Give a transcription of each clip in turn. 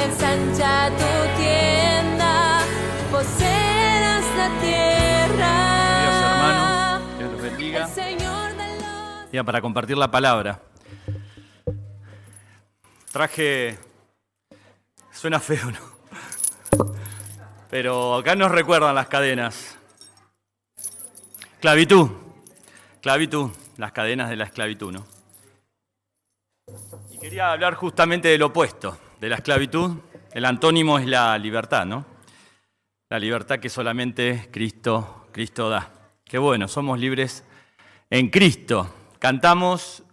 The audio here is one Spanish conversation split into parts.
ensancha tu tienda, poseerás la tierra. Dios, hermanos, Dios los bendiga. El Señor de los... Ya, para compartir la palabra. Traje... Suena feo, ¿no? Pero acá nos recuerdan las cadenas. Esclavitud, las cadenas de la esclavitud, ¿no? Y quería hablar justamente del opuesto, de la esclavitud. El antónimo es la libertad, ¿no? La libertad que solamente Cristo da. Qué bueno, somos libres en Cristo. Cantamos,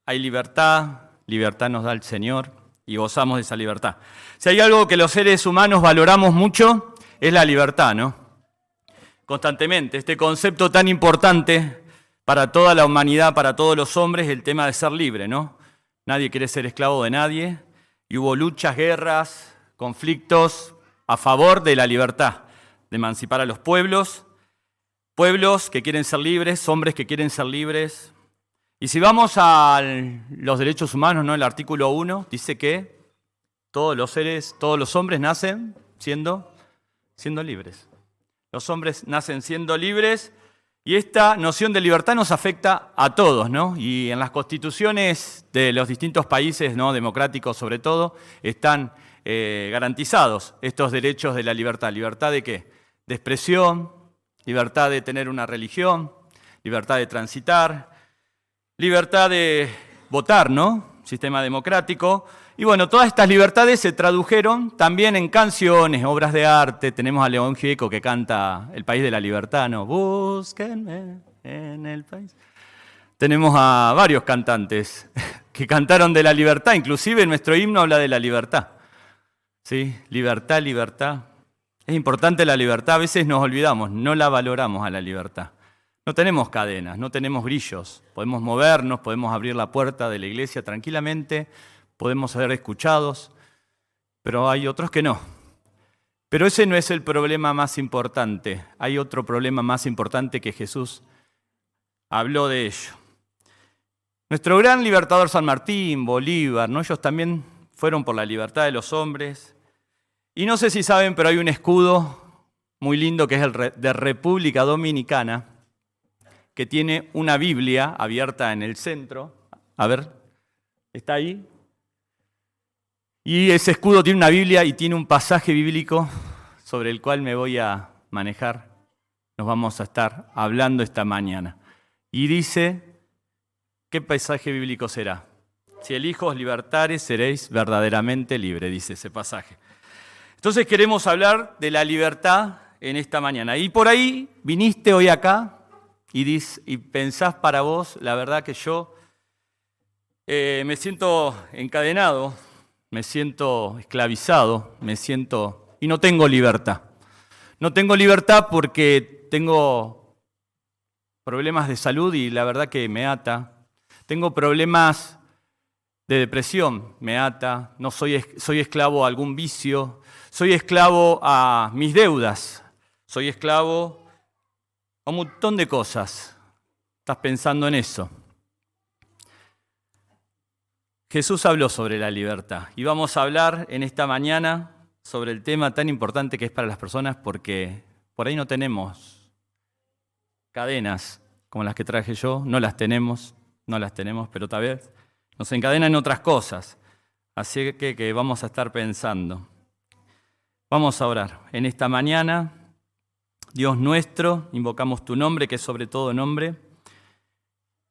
hay libertad, libertad nos da el Señor y gozamos de esa libertad. Si hay algo que los seres humanos valoramos mucho, es la libertad, ¿no? Constantemente, este concepto tan importante para toda la humanidad, para todos los hombres, el tema de ser libre, ¿no? Nadie quiere ser esclavo de nadie y hubo luchas, guerras, conflictos a favor de la libertad, de emancipar a los pueblos que quieren ser libres, hombres que quieren ser libres. Y si vamos a los derechos humanos, ¿no? El artículo 1 dice que todos los hombres nacen siendo libres. Los hombres nacen siendo libres y esta noción de libertad nos afecta a todos, ¿no? Y en las constituciones de los distintos países, ¿no? Democráticos sobre todo, están garantizados estos derechos de la libertad. ¿Libertad de qué? De expresión, libertad de tener una religión, libertad de transitar, libertad de votar, ¿no? Sistema democrático. Y bueno, todas estas libertades se tradujeron también en canciones, obras de arte. Tenemos a León Gieco que canta El País de la Libertad, ¿no? Búsquenme en el país. Tenemos a varios cantantes que cantaron de la libertad, inclusive nuestro himno habla de la libertad. ¿Sí? Libertad, libertad. Es importante la libertad, a veces nos olvidamos, no la valoramos a la libertad. No tenemos cadenas, no tenemos grillos, podemos movernos, podemos abrir la puerta de la iglesia tranquilamente, podemos ser escuchados, pero hay otros que no. Pero ese no es el problema más importante, hay otro problema más importante que Jesús habló de ello. Nuestro gran libertador San Martín, Bolívar, ¿no? Ellos también fueron por la libertad de los hombres. Y no sé si saben, pero hay un escudo muy lindo que es el de República Dominicana, que tiene una Biblia abierta en el centro. A ver, ¿está ahí? Y ese escudo tiene una Biblia y tiene un pasaje bíblico sobre el cual me voy a manejar. Nos vamos a estar hablando esta mañana. Y dice, ¿qué pasaje bíblico será? Si elijo os libertares, seréis verdaderamente libres, dice ese pasaje. Entonces queremos hablar de la libertad en esta mañana. Y por ahí viniste hoy acá y pensás para vos, la verdad que yo me siento encadenado, me siento esclavizado, y no tengo libertad. No tengo libertad porque tengo problemas de salud y la verdad que me ata. Tengo problemas de depresión, me ata. No soy esclavo a algún vicio, soy esclavo a mis deudas, soy esclavo a un montón de cosas. ¿Estás pensando en eso? Jesús habló sobre la libertad y vamos a hablar en esta mañana sobre el tema tan importante que es para las personas porque por ahí no tenemos cadenas como las que traje yo, no las tenemos, pero tal vez nos encadenan otras cosas. Así que vamos a estar pensando. Vamos a orar. En esta mañana, Dios nuestro, invocamos tu nombre, que es sobre todo nombre,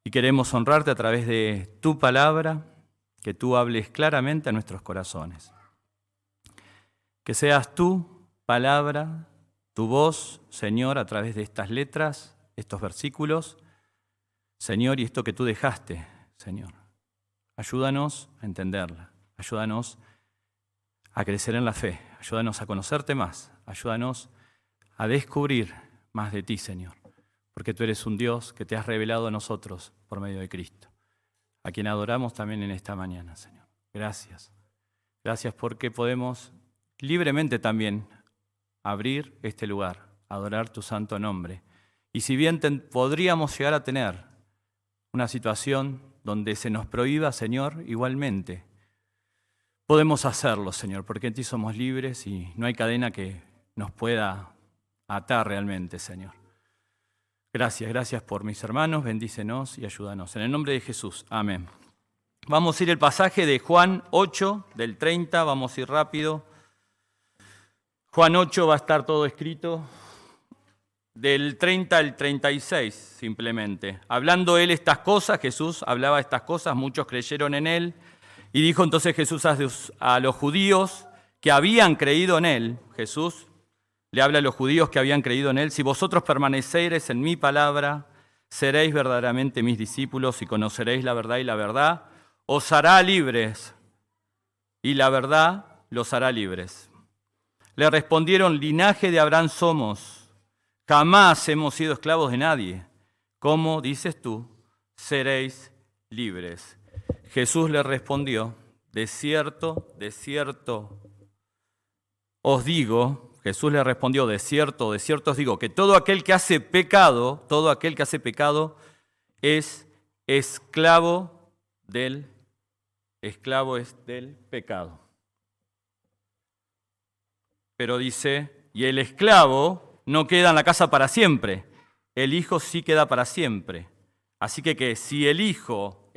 y queremos honrarte a través de tu palabra, que tú hables claramente a nuestros corazones. Que seas tu palabra, tu voz, Señor, a través de estas letras, estos versículos, Señor, y esto que tú dejaste, Señor. Ayúdanos a entenderla, ayúdanos a crecer en la fe, ayúdanos a conocerte más, ayúdanos a descubrir más de ti, Señor, porque tú eres un Dios que te has revelado a nosotros por medio de Cristo, a quien adoramos también en esta mañana, Señor. Gracias. Gracias porque podemos libremente también abrir este lugar, adorar tu santo nombre. Y si bien podríamos llegar a tener una situación donde se nos prohíba, Señor, igualmente podemos hacerlo, Señor, porque en ti somos libres y no hay cadena que nos pueda atar realmente, Señor. Gracias por mis hermanos, bendícenos y ayúdanos. En el nombre de Jesús, amén. Vamos a ir al pasaje de Juan 8, del 30, vamos a ir rápido. Juan 8 va a estar todo escrito, del 30 al 36 simplemente. Hablando él estas cosas, Jesús hablaba estas cosas, muchos creyeron en él. Y dijo entonces Jesús a los judíos que habían creído en él, Jesús le habla a los judíos que habían creído en él, si vosotros permanecereis en mi palabra, seréis verdaderamente mis discípulos y conoceréis la verdad y la verdad os hará libres y la verdad los hará libres. Le respondieron, linaje de Abraham somos, jamás hemos sido esclavos de nadie. ¿Cómo dices tú? Seréis libres. Jesús le respondió, de cierto os digo, Jesús le respondió, de cierto os digo, que todo aquel que hace pecado es esclavo es del pecado. Pero dice, y el esclavo no queda en la casa para siempre, el Hijo sí queda para siempre. Así que si el Hijo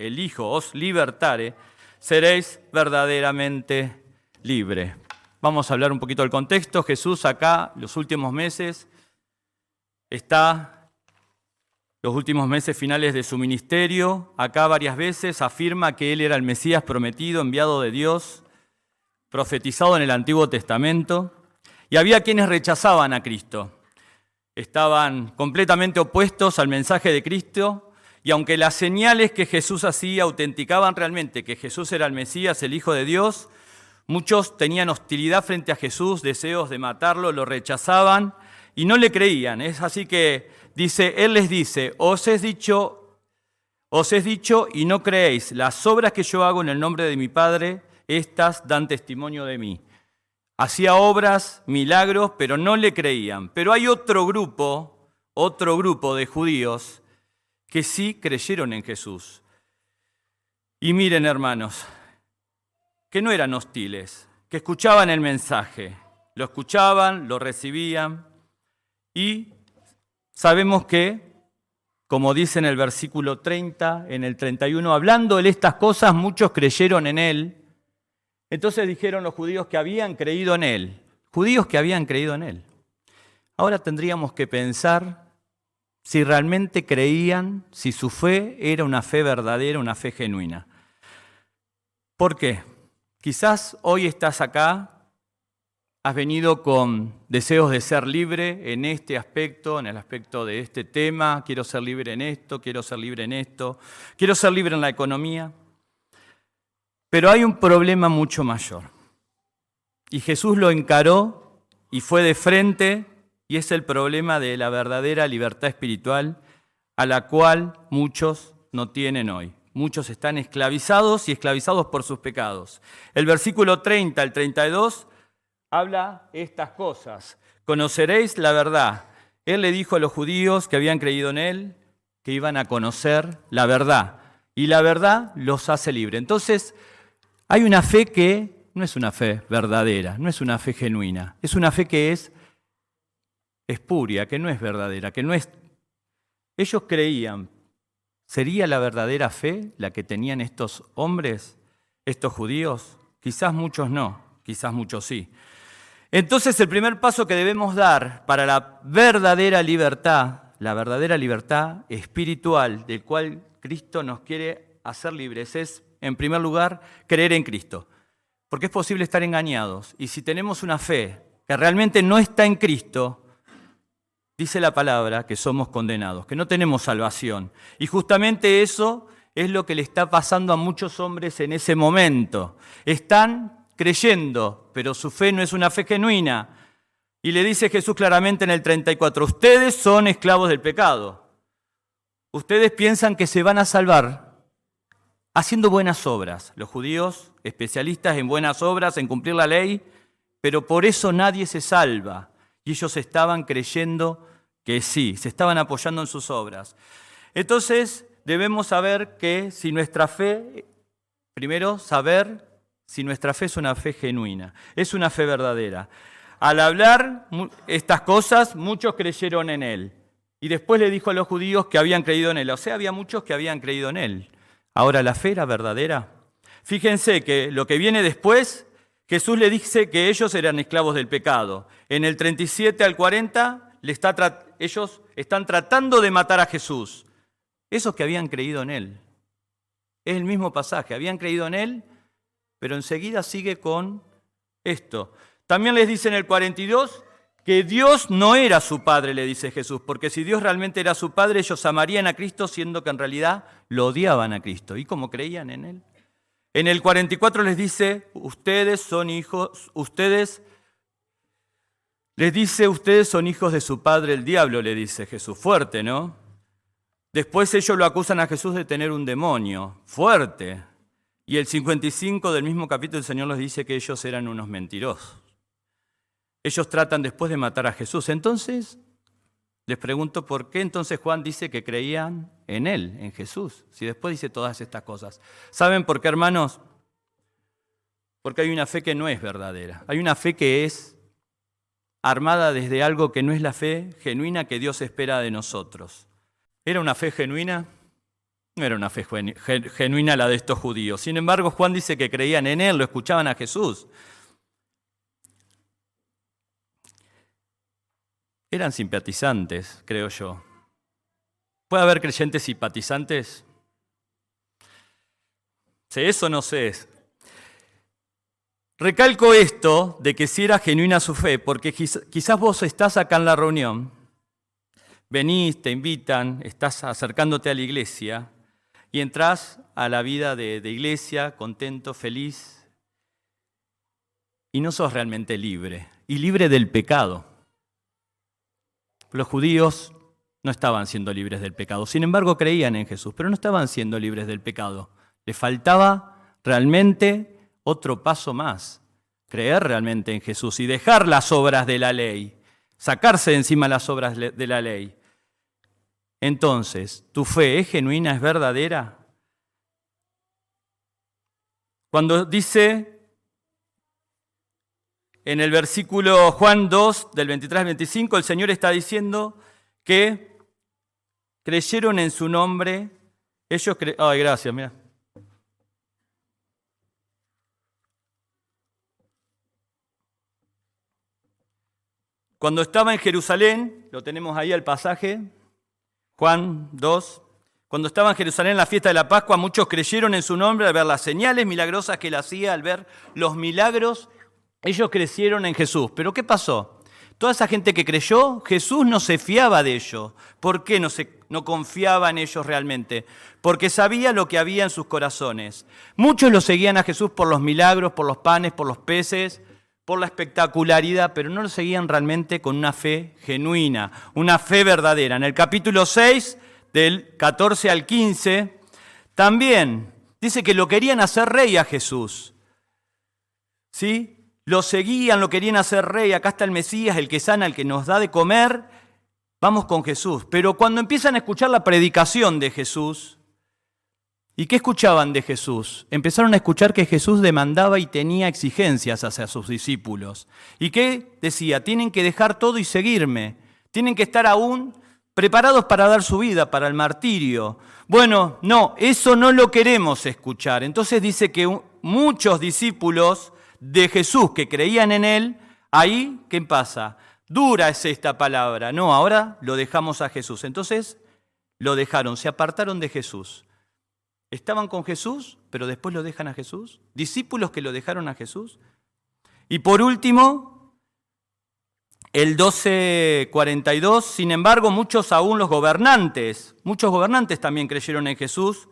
os libertare, seréis verdaderamente libres. Vamos a hablar un poquito del contexto. Jesús acá, los últimos meses finales de su ministerio. Acá varias veces afirma que Él era el Mesías prometido, enviado de Dios, profetizado en el Antiguo Testamento. Y había quienes rechazaban a Cristo. Estaban completamente opuestos al mensaje de Cristo. Y aunque las señales que Jesús hacía autenticaban realmente que Jesús era el Mesías, el Hijo de Dios, muchos tenían hostilidad frente a Jesús, deseos de matarlo, lo rechazaban y no le creían. Es así que Él les dice, os he dicho y no creéis, las obras que yo hago en el nombre de mi Padre, estas dan testimonio de mí. Hacía obras, milagros, pero no le creían. Pero hay otro grupo de judíos que sí creyeron en Jesús. Y miren, hermanos, que no eran hostiles, que escuchaban el mensaje, lo escuchaban, lo recibían, y sabemos que, como dice en el versículo 30, en el 31, hablando él estas cosas, muchos creyeron en él. Entonces dijeron los judíos que habían creído en él, Ahora tendríamos que pensar si realmente creían, si su fe era una fe verdadera, una fe genuina. ¿Por qué? Quizás hoy estás acá, has venido con deseos de ser libre en este aspecto, en el aspecto de este tema, quiero ser libre en esto, quiero ser libre en esto, quiero ser libre en la economía. Pero hay un problema mucho mayor. Y Jesús lo encaró y fue de frente. Y es el problema de la verdadera libertad espiritual a la cual muchos no tienen hoy. Muchos están esclavizados y esclavizados por sus pecados. El versículo 30 al 32 habla estas cosas. Conoceréis la verdad. Él le dijo a los judíos que habían creído en él que iban a conocer la verdad. Y la verdad los hace libres. Entonces, hay una fe que no es una fe verdadera, no es una fe genuina. Es una fe que es espuria, que no es verdadera, que no es... Ellos creían, ¿sería la verdadera fe la que tenían estos hombres, estos judíos? Quizás muchos no, quizás muchos sí. Entonces el primer paso que debemos dar para la verdadera libertad espiritual del cual Cristo nos quiere hacer libres, es, en primer lugar, creer en Cristo. Porque es posible estar engañados. Y si tenemos una fe que realmente no está en Cristo, dice la palabra que somos condenados, que no tenemos salvación. Y justamente eso es lo que le está pasando a muchos hombres en ese momento. Están creyendo, pero su fe no es una fe genuina. Y le dice Jesús claramente en el 34, ustedes son esclavos del pecado. Ustedes piensan que se van a salvar haciendo buenas obras. Los judíos, especialistas en buenas obras, en cumplir la ley, pero por eso nadie se salva. Y ellos estaban creyendo que sí, se estaban apoyando en sus obras. Entonces, debemos saber que si nuestra fe, primero, saber si nuestra fe es una fe genuina, es una fe verdadera. Al hablar estas cosas, muchos creyeron en él. Y después le dijo a los judíos que habían creído en él. O sea, había muchos que habían creído en él. Ahora, ¿la fe era verdadera? Fíjense que lo que viene después, Jesús le dice que ellos eran esclavos del pecado. En el 37 al 40, ellos están tratando de matar a Jesús. Esos que habían creído en él. Es el mismo pasaje, habían creído en él, pero enseguida sigue con esto. También les dice en el 42 que Dios no era su Padre, le dice Jesús, porque si Dios realmente era su Padre, ellos amarían a Cristo, siendo que en realidad lo odiaban a Cristo. ¿Y cómo creían en él? En el 44 les dice, ustedes son hijos de su padre el diablo, le dice Jesús. Fuerte, ¿no? Después ellos lo acusan a Jesús de tener un demonio. Fuerte. Y el 55 del mismo capítulo el Señor les dice que ellos eran unos mentirosos. Ellos tratan después de matar a Jesús. Entonces, les pregunto por qué entonces Juan dice que creían en él, en Jesús, si después dice todas estas cosas. ¿Saben por qué, hermanos? Porque hay una fe que no es verdadera. Hay una fe que es armada desde algo que no es la fe genuina que Dios espera de nosotros. ¿Era una fe genuina? No era una fe genuina la de estos judíos. Sin embargo, Juan dice que creían en él, lo escuchaban a Jesús. Eran simpatizantes, creo yo. ¿Puede haber creyentes simpatizantes? ¿Sé eso o no sé? Recalco esto de que si era genuina su fe, porque quizás vos estás acá en la reunión, venís, te invitan, estás acercándote a la iglesia y entrás a la vida de iglesia contento, feliz, y no sos realmente libre, y libre del pecado. Los judíos no estaban siendo libres del pecado, sin embargo creían en Jesús, pero no estaban siendo libres del pecado. Les faltaba realmente otro paso más, creer realmente en Jesús y dejar las obras de la ley, sacarse de encima las obras de la ley. Entonces, ¿tu fe es genuina, es verdadera? Cuando dice en el versículo Juan 2, del 23 al 25, el Señor está diciendo que creyeron en su nombre. Ay, gracias, mira. Cuando estaba en Jerusalén, lo tenemos ahí el pasaje, Juan 2, cuando estaba en Jerusalén en la fiesta de la Pascua, muchos creyeron en su nombre al ver las señales milagrosas que él hacía, al ver los milagros. Ellos creyeron en Jesús. ¿Pero qué pasó? Toda esa gente que creyó, Jesús no se fiaba de ellos. ¿Por qué no confiaba en ellos realmente? Porque sabía lo que había en sus corazones. Muchos lo seguían a Jesús por los milagros, por los panes, por los peces, por la espectacularidad, pero no lo seguían realmente con una fe genuina, una fe verdadera. En el capítulo 6, del 14 al 15, también dice que lo querían hacer rey a Jesús. ¿Sí? Lo seguían, lo querían hacer rey. Acá está el Mesías, el que sana, el que nos da de comer. Vamos con Jesús. Pero cuando empiezan a escuchar la predicación de Jesús, ¿y qué escuchaban de Jesús? Empezaron a escuchar que Jesús demandaba y tenía exigencias hacia sus discípulos. ¿Y qué decía? Tienen que dejar todo y seguirme. Tienen que estar aún preparados para dar su vida, para el martirio. Bueno, no, eso no lo queremos escuchar. Entonces dice que muchos discípulos de Jesús que creían en él, ahí, ¿qué pasa? Dura es esta palabra. No, ahora lo dejamos a Jesús. Entonces lo dejaron, se apartaron de Jesús. Estaban con Jesús, pero después lo dejan a Jesús. Discípulos que lo dejaron a Jesús. Y por último, el 12:42, sin embargo, muchos gobernantes también creyeron en Jesús,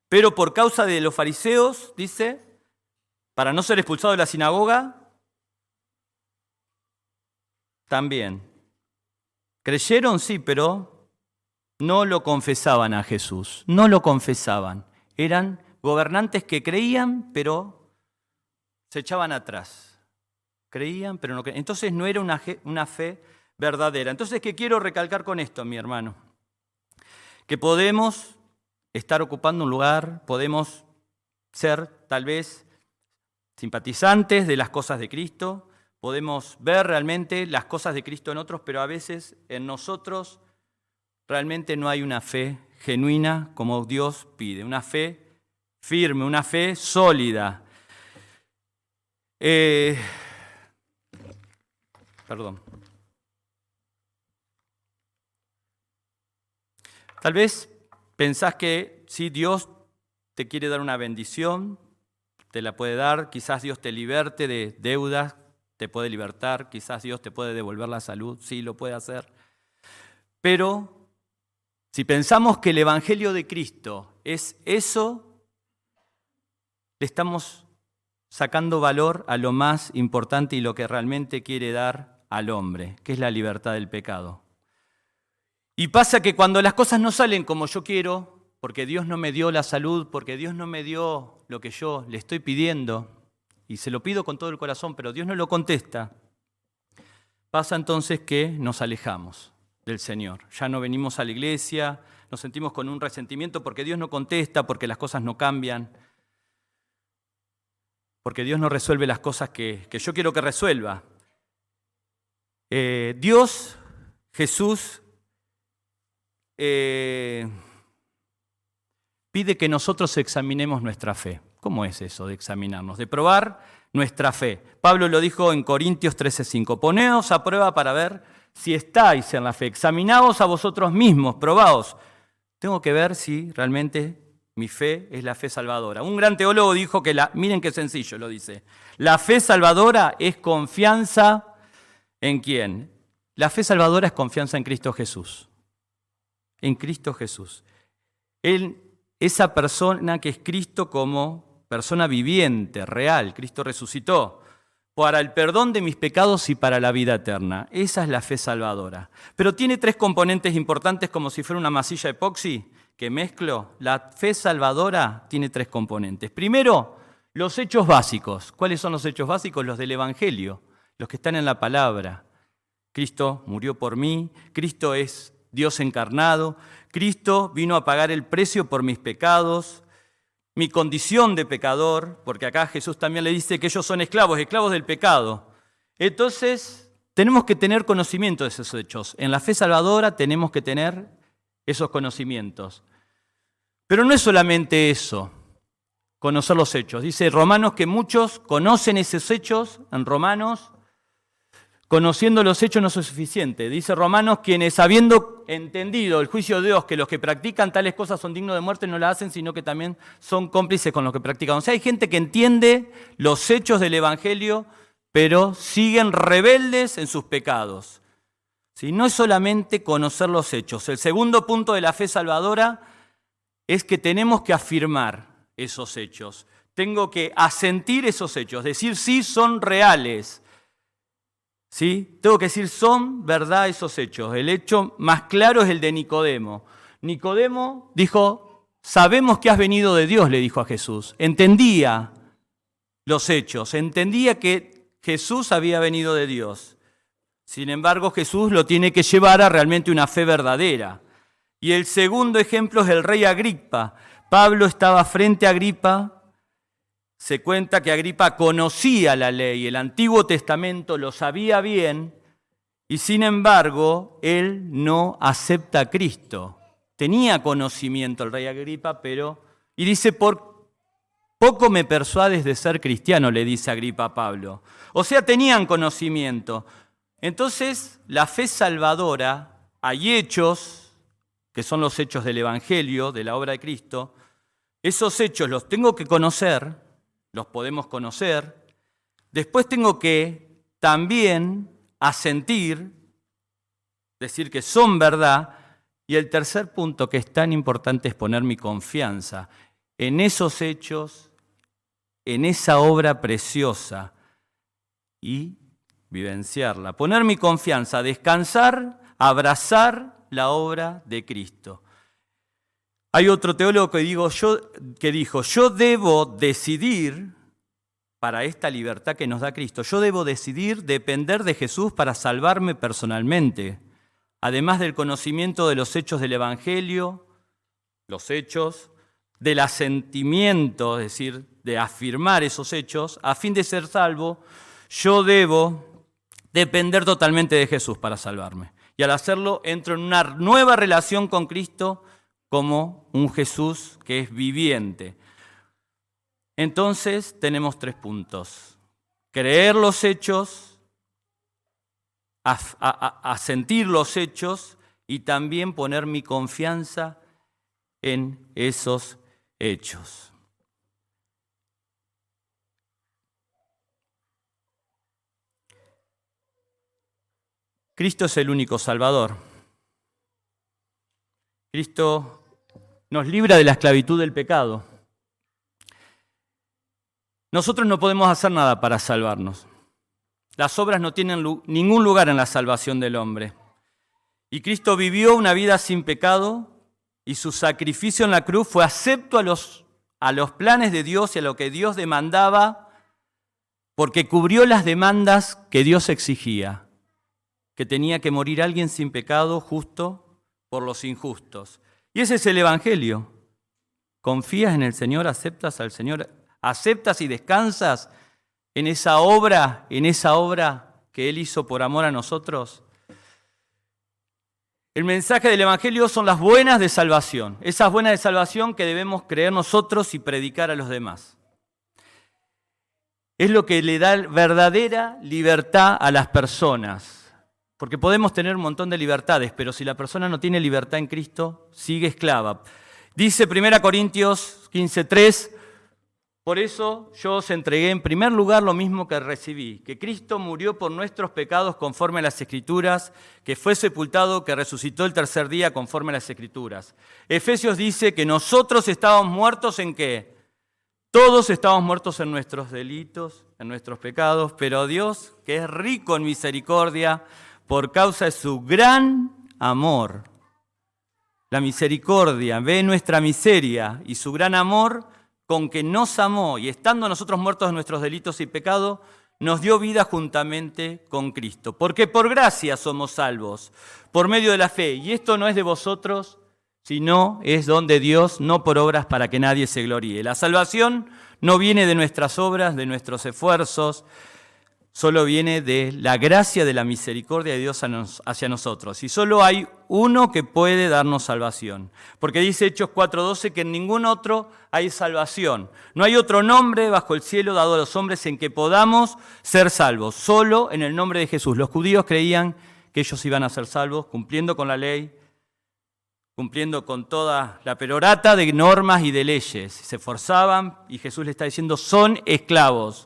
pero por causa de los fariseos, dice, para no ser expulsado de la sinagoga, también. Creyeron, sí, pero no lo confesaban a Jesús, no lo confesaban. Eran gobernantes que creían, pero se echaban atrás. Creían, pero no creían. Entonces no era una fe verdadera. Entonces, ¿qué quiero recalcar con esto, mi hermano? Que podemos estar ocupando un lugar, podemos ser tal vez simpatizantes de las cosas de Cristo, podemos ver realmente las cosas de Cristo en otros, pero a veces en nosotros realmente no hay una fe genuina como Dios pide, una fe firme, una fe sólida. Tal vez pensás que sí, Dios te quiere dar una bendición, te la puede dar, quizás Dios te liberte de deudas, te puede libertar, quizás Dios te puede devolver la salud, sí, lo puede hacer. Pero si pensamos que el Evangelio de Cristo es eso, le estamos sacando valor a lo más importante y lo que realmente quiere dar al hombre, que es la libertad del pecado. Y pasa que cuando las cosas no salen como yo quiero, porque Dios no me dio la salud, porque Dios no me dio lo que yo le estoy pidiendo, y se lo pido con todo el corazón, pero Dios no lo contesta, pasa entonces que nos alejamos del Señor. Ya no venimos a la iglesia, nos sentimos con un resentimiento porque Dios no contesta, porque las cosas no cambian, porque Dios no resuelve las cosas que yo quiero que resuelva. Dios, Jesús, pide que nosotros examinemos nuestra fe. ¿Cómo es eso de examinarnos? De probar nuestra fe. Pablo lo dijo en Corintios 13:5. Poneos a prueba para ver si estáis en la fe. Examinaos a vosotros mismos, probaos. Tengo que ver si realmente mi fe es la fe salvadora. Un gran teólogo dijo que, miren qué sencillo lo dice, la fe salvadora es confianza ¿en quién? La fe salvadora es confianza en Cristo Jesús. En Cristo Jesús. Esa persona que es Cristo como persona viviente, real, Cristo resucitó, para el perdón de mis pecados y para la vida eterna. Esa es la fe salvadora. Pero tiene tres componentes importantes como si fuera una masilla epoxi que mezclo. La fe salvadora tiene tres componentes. Primero, los hechos básicos. ¿Cuáles son los hechos básicos? Los del Evangelio, los que están en la palabra. Cristo murió por mí, Cristo es Dios encarnado, Cristo vino a pagar el precio por mis pecados, mi condición de pecador, porque acá Jesús también le dice que ellos son esclavos del pecado. Entonces, tenemos que tener conocimiento de esos hechos. En la fe salvadora tenemos que tener esos conocimientos. Pero no es solamente eso, conocer los hechos. Dice Romanos que muchos conocen esos hechos, en Romanos. Conociendo los hechos no es suficiente. Dice Romanos, quienes habiendo entendido el juicio de Dios, que los que practican tales cosas son dignos de muerte, no la hacen, sino que también son cómplices con los que practican. O sea, hay gente que entiende los hechos del Evangelio, pero siguen rebeldes en sus pecados. ¿Sí? No es solamente conocer los hechos. El segundo punto de la fe salvadora es que tenemos que afirmar esos hechos. Tengo que asentir esos hechos, decir sí, son reales. ¿Sí? Tengo que decir, son verdad esos hechos. El hecho más claro es el de Nicodemo. Nicodemo dijo, sabemos que has venido de Dios, le dijo a Jesús. Entendía los hechos, entendía que Jesús había venido de Dios. Sin embargo, Jesús lo tiene que llevar a realmente una fe verdadera. Y el segundo ejemplo es el rey Agripa. Pablo estaba frente a Agripa. Se cuenta que Agripa conocía la ley, el Antiguo Testamento lo sabía bien, y sin embargo, él no acepta a Cristo. Tenía conocimiento el rey Agripa, y dice, por poco me persuades de ser cristiano, le dice Agripa a Pablo. O sea, tenían conocimiento. Entonces, la fe salvadora, hay hechos, que son los hechos del Evangelio, de la obra de Cristo. Esos hechos los tengo que conocer, los podemos conocer. Después tengo que también asentir, decir que son verdad. Y el tercer punto que es tan importante es poner mi confianza en esos hechos, en esa obra preciosa y vivenciarla. Poner mi confianza, descansar, abrazar la obra de Cristo. Hay otro teólogo que dijo, yo debo decidir, para esta libertad que nos da Cristo, yo debo decidir depender de Jesús para salvarme personalmente, además del conocimiento de los hechos del Evangelio, los hechos, del asentimiento, es decir, de afirmar esos hechos, a fin de ser salvo, yo debo depender totalmente de Jesús para salvarme. Y al hacerlo, entro en una nueva relación con Cristo como un Jesús que es viviente. Entonces tenemos 3 puntos. Creer los hechos, a sentir los hechos y también poner mi confianza en esos hechos. Cristo es el único Salvador. Cristo nos libra de la esclavitud del pecado. Nosotros no podemos hacer nada para salvarnos. Las obras no tienen ningún lugar en la salvación del hombre. Y Cristo vivió una vida sin pecado y su sacrificio en la cruz fue acepto a los planes de Dios y a lo que Dios demandaba, porque cubrió las demandas que Dios exigía, que tenía que morir alguien sin pecado, justo, por los injustos. Y ese es el Evangelio. ¿Confías en el Señor? ¿Aceptas al Señor? ¿Aceptas y descansas en esa obra que Él hizo por amor a nosotros? El mensaje del Evangelio son las buenas de salvación, esas buenas de salvación que debemos creer nosotros y predicar a los demás. Es lo que le da verdadera libertad a las personas, porque podemos tener un montón de libertades, pero si la persona no tiene libertad en Cristo, sigue esclava. Dice 1 Corintios 15:3, por eso yo os entregué en primer lugar lo mismo que recibí, que Cristo murió por nuestros pecados conforme a las Escrituras, que fue sepultado, que resucitó el tercer día conforme a las Escrituras. Efesios dice que nosotros estábamos muertos ¿en qué? Todos estábamos muertos en nuestros delitos, en nuestros pecados, pero Dios, que es rico en misericordia, por causa de su gran amor, la misericordia, ve nuestra miseria y su gran amor, con que nos amó y estando nosotros muertos en nuestros delitos y pecados, nos dio vida juntamente con Cristo. Porque por gracia somos salvos, por medio de la fe. Y esto no es de vosotros, sino es don de Dios, no por obras para que nadie se gloríe. La salvación no viene de nuestras obras, de nuestros esfuerzos, solo viene de la gracia, de la misericordia de Dios hacia nosotros. Y solo hay uno que puede darnos salvación. Porque dice Hechos 4:12 que en ningún otro hay salvación. No hay otro nombre bajo el cielo dado a los hombres en que podamos ser salvos. Solo en el nombre de Jesús. Los judíos creían que ellos iban a ser salvos cumpliendo con la ley, cumpliendo con toda la perorata de normas y de leyes. Se esforzaban y Jesús le está diciendo, son esclavos.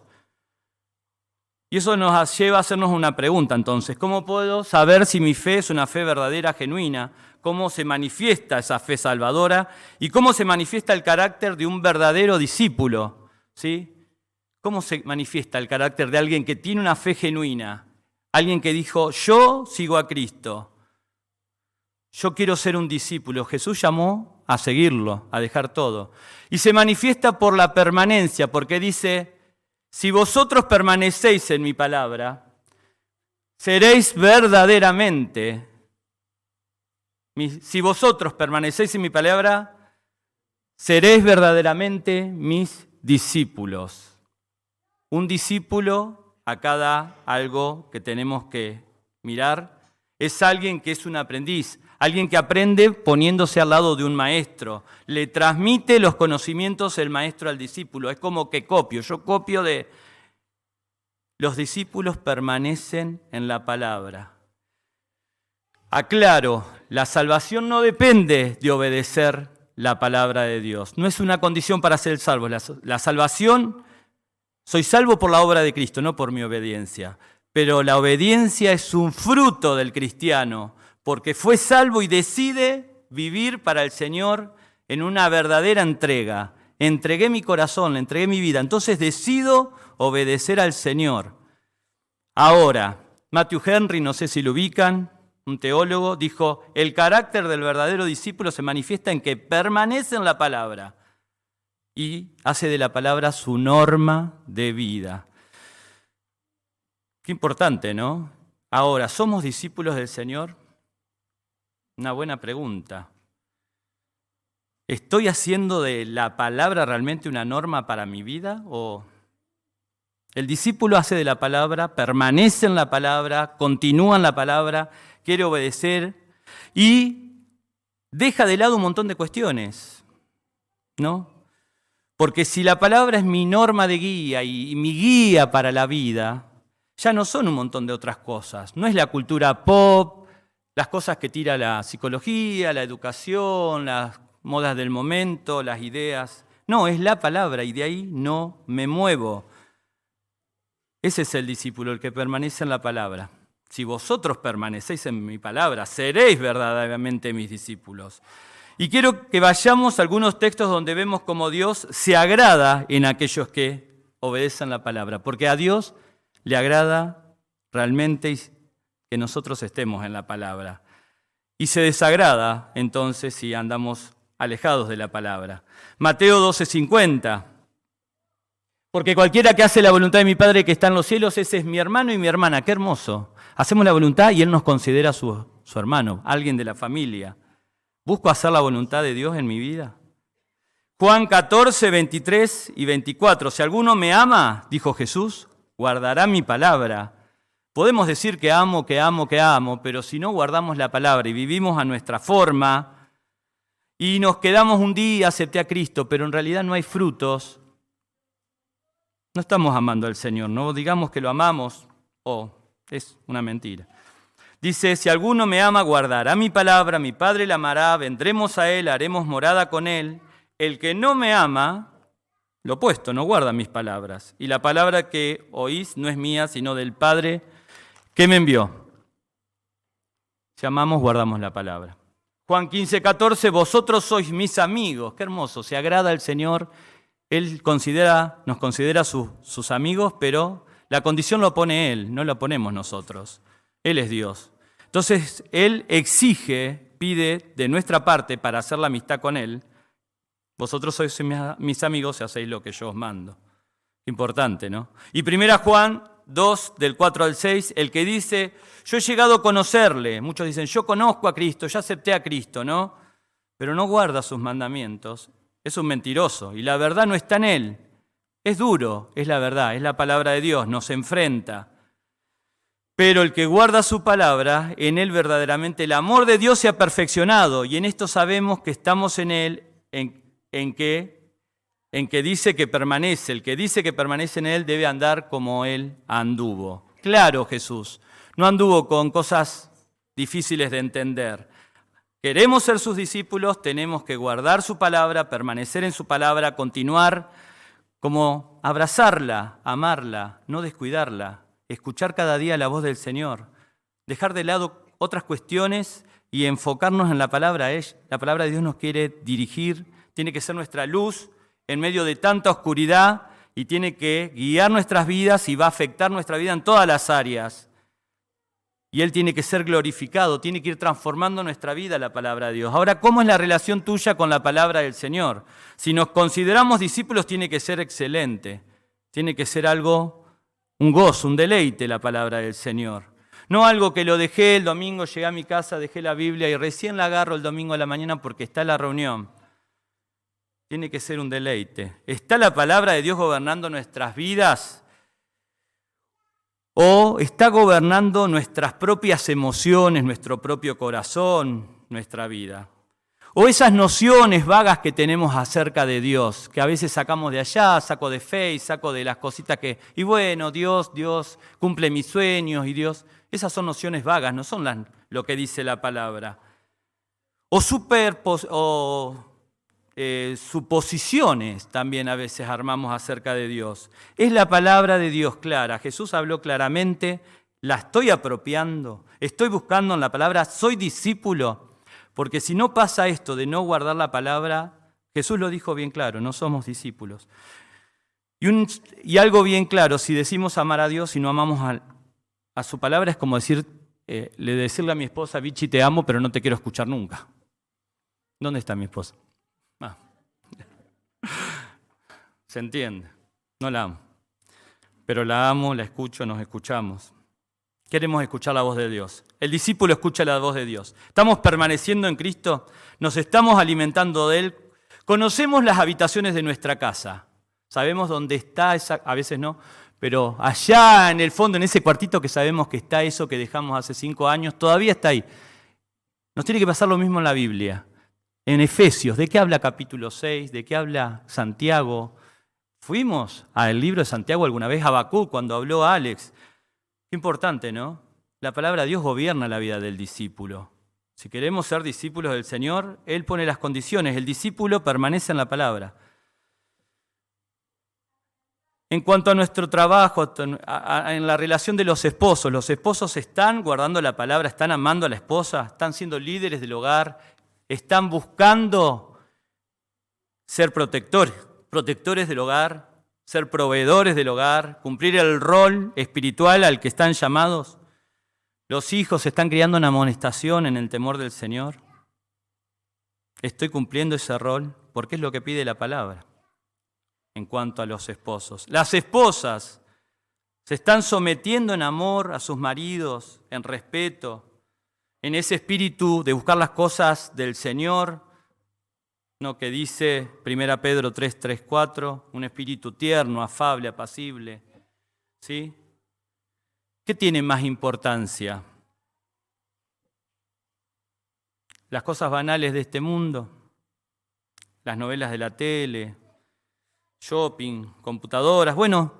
Y eso nos lleva a hacernos una pregunta entonces, ¿cómo puedo saber si mi fe es una fe verdadera, genuina? ¿Cómo se manifiesta esa fe salvadora? ¿Y cómo se manifiesta el carácter de un verdadero discípulo? ¿Sí? ¿Cómo se manifiesta el carácter de alguien que tiene una fe genuina? Alguien que dijo, yo sigo a Cristo, yo quiero ser un discípulo. Jesús llamó a seguirlo, a dejar todo. Y se manifiesta por la permanencia, porque dice, si vosotros permanecéis en mi palabra, seréis verdaderamente, si vosotros permanecéis en mi palabra, seréis verdaderamente mis discípulos. Un discípulo, acá da algo que tenemos que mirar, es alguien que es un aprendiz, alguien que aprende poniéndose al lado de un maestro. Le transmite los conocimientos el maestro al discípulo. Es como que yo copio de... Los discípulos permanecen en la palabra. Aclaro, la salvación no depende de obedecer la palabra de Dios. No es una condición para ser salvo. La salvación, soy salvo por la obra de Cristo, no por mi obediencia. Pero la obediencia es un fruto del cristiano, porque fue salvo y decide vivir para el Señor en una verdadera entrega. Entregué mi corazón, le entregué mi vida, entonces decido obedecer al Señor. Ahora, Matthew Henry, no sé si lo ubican, un teólogo, dijo, el carácter del verdadero discípulo se manifiesta en que permanece en la palabra y hace de la palabra su norma de vida. Qué importante, ¿no? Ahora, ¿somos discípulos del Señor? Una buena pregunta. ¿Estoy haciendo de la palabra realmente una norma para mi vida? ¿O el discípulo hace de la palabra, permanece en la palabra, continúa en la palabra, quiere obedecer y deja de lado un montón de cuestiones, ¿no? Porque si la palabra es mi norma de guía y mi guía para la vida, ya no son un montón de otras cosas. No es la cultura pop, las cosas que tira la psicología, la educación, las modas del momento, las ideas. No, es la palabra y de ahí no me muevo. Ese es el discípulo, el que permanece en la palabra. Si vosotros permanecéis en mi palabra, seréis verdaderamente mis discípulos. Y quiero que vayamos a algunos textos donde vemos cómo Dios se agrada en aquellos que obedecen la palabra, porque a Dios le agrada realmente que nosotros estemos en la palabra. Y se desagrada entonces si andamos alejados de la palabra. Mateo 12:50. Porque cualquiera que hace la voluntad de mi Padre que está en los cielos, ese es mi hermano y mi hermana. Qué hermoso. Hacemos la voluntad y Él nos considera su hermano, alguien de la familia. ¿Busco hacer la voluntad de Dios en mi vida? Juan 14, 23 y 24. Si alguno me ama, dijo Jesús, guardará mi palabra. Podemos decir que amo, pero si no guardamos la palabra y vivimos a nuestra forma y nos quedamos un día, acepté a Cristo, pero en realidad no hay frutos, no estamos amando al Señor, no digamos que lo amamos, es una mentira. Dice, si alguno me ama, guardará mi palabra, mi Padre la amará, vendremos a Él, haremos morada con Él. El que no me ama, lo opuesto, no guarda mis palabras. Y la palabra que oís no es mía, sino del Padre que me envió. Si amamos, guardamos la palabra. Juan 15, 14, vosotros sois mis amigos. Qué hermoso, se agrada el Señor. Él nos considera sus amigos, pero la condición lo pone Él, no lo ponemos nosotros. Él es Dios. Entonces, Él exige, pide de nuestra parte para hacer la amistad con Él, vosotros sois mis amigos si hacéis lo que yo os mando. Importante, ¿no? Y 1 Juan 2, del 4 al 6, el que dice, yo he llegado a conocerle. Muchos dicen, yo conozco a Cristo, ya acepté a Cristo, ¿no? Pero no guarda sus mandamientos. Es un mentiroso y la verdad no está en Él. Es duro, es la verdad, es la palabra de Dios, nos enfrenta. Pero el que guarda su palabra, en él verdaderamente el amor de Dios se ha perfeccionado. Y en esto sabemos que estamos en Él, en que dice que permanece. El que dice que permanece en Él debe andar como Él anduvo. Claro, Jesús, no anduvo con cosas difíciles de entender. Queremos ser sus discípulos, tenemos que guardar su palabra, permanecer en su palabra, continuar como abrazarla, amarla, no descuidarla. Escuchar cada día la voz del Señor, dejar de lado otras cuestiones y enfocarnos en la palabra. La palabra de Dios nos quiere dirigir, tiene que ser nuestra luz en medio de tanta oscuridad y tiene que guiar nuestras vidas y va a afectar nuestra vida en todas las áreas. Y Él tiene que ser glorificado, tiene que ir transformando nuestra vida la palabra de Dios. Ahora, ¿cómo es la relación tuya con la palabra del Señor? Si nos consideramos discípulos, tiene que ser excelente, tiene que ser algo, un gozo, un deleite la palabra del Señor. No algo que lo dejé el domingo, llegué a mi casa, dejé la Biblia y recién la agarro el domingo a la mañana porque está la reunión. Tiene que ser un deleite. ¿Está la palabra de Dios gobernando nuestras vidas? ¿O está gobernando nuestras propias emociones, nuestro propio corazón, nuestra vida? O esas nociones vagas que tenemos acerca de Dios, que a veces sacamos de allá, saco de fe y saco de las cositas que, y bueno, Dios cumple mis sueños y Dios, esas son nociones vagas, no son lo que dice la palabra. O suposiciones también a veces armamos acerca de Dios. Es la palabra de Dios clara. Jesús habló claramente, la estoy apropiando, estoy buscando en la palabra, soy discípulo. Porque si no pasa esto de no guardar la palabra, Jesús lo dijo bien claro, no somos discípulos. Y algo bien claro, si decimos amar a Dios y no amamos a su palabra, es como decirle a mi esposa, Vichy, te amo, pero no te quiero escuchar nunca. ¿Dónde está mi esposa? Se entiende, no la amo. Pero la amo, la escucho, nos escuchamos. Queremos escuchar la voz de Dios. El discípulo escucha la voz de Dios. ¿Estamos permaneciendo en Cristo? ¿Nos estamos alimentando de Él Conocemos las habitaciones de nuestra casa. Sabemos dónde está, a veces no, pero allá en el fondo, en ese cuartito que sabemos que está eso que dejamos hace 5 años, todavía está ahí. Nos tiene que pasar lo mismo en la Biblia. En Efesios, ¿de qué habla capítulo 6? ¿De qué habla Santiago? Fuimos al libro de Santiago alguna vez, a Habacuc, cuando habló Alex. Qué importante, ¿no? La palabra de Dios gobierna la vida del discípulo. Si queremos ser discípulos del Señor, Él pone las condiciones. El discípulo permanece en la palabra. En cuanto a nuestro trabajo, en la relación de los esposos están guardando la palabra, están amando a la esposa, están siendo líderes del hogar, están buscando ser protectores del hogar, ser proveedores del hogar, cumplir el rol espiritual al que están llamados. Los hijos se están criando en amonestación, en el temor del Señor. Estoy cumpliendo ese rol porque es lo que pide la palabra. En cuanto a los esposos, las esposas se están sometiendo en amor a sus maridos, en respeto, en ese espíritu de buscar las cosas del Señor, ¿no? Que dice 1 Pedro 3:4, un espíritu tierno, afable, apacible. ¿Sí? ¿Qué tiene más importancia? ¿Las cosas banales de este mundo? ¿Las novelas de la tele? ¿Shopping? ¿Computadoras? Bueno,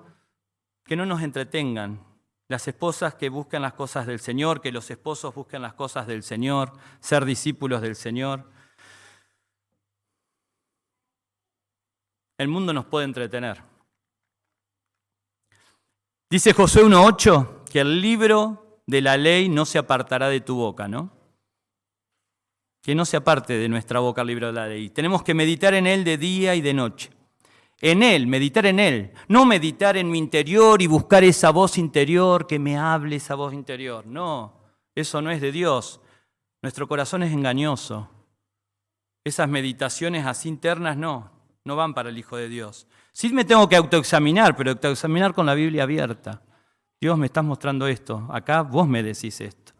que no nos entretengan. Las esposas que busquen las cosas del Señor, que los esposos busquen las cosas del Señor, ser discípulos del Señor. El mundo nos puede entretener. Dice Josué 1:8 que el libro de la ley no se apartará de tu boca, ¿no? Que no se aparte de nuestra boca el libro de la ley. Tenemos que meditar en él de día y de noche. En él, meditar en él. No meditar en mi interior y buscar esa voz interior que me hable, esa voz interior. No, eso no es de Dios. Nuestro corazón es engañoso. Esas meditaciones así internas no van para el Hijo de Dios. Sí me tengo que autoexaminar, pero autoexaminar con la Biblia abierta. Dios, me estás mostrando esto. Acá vos me decís esto.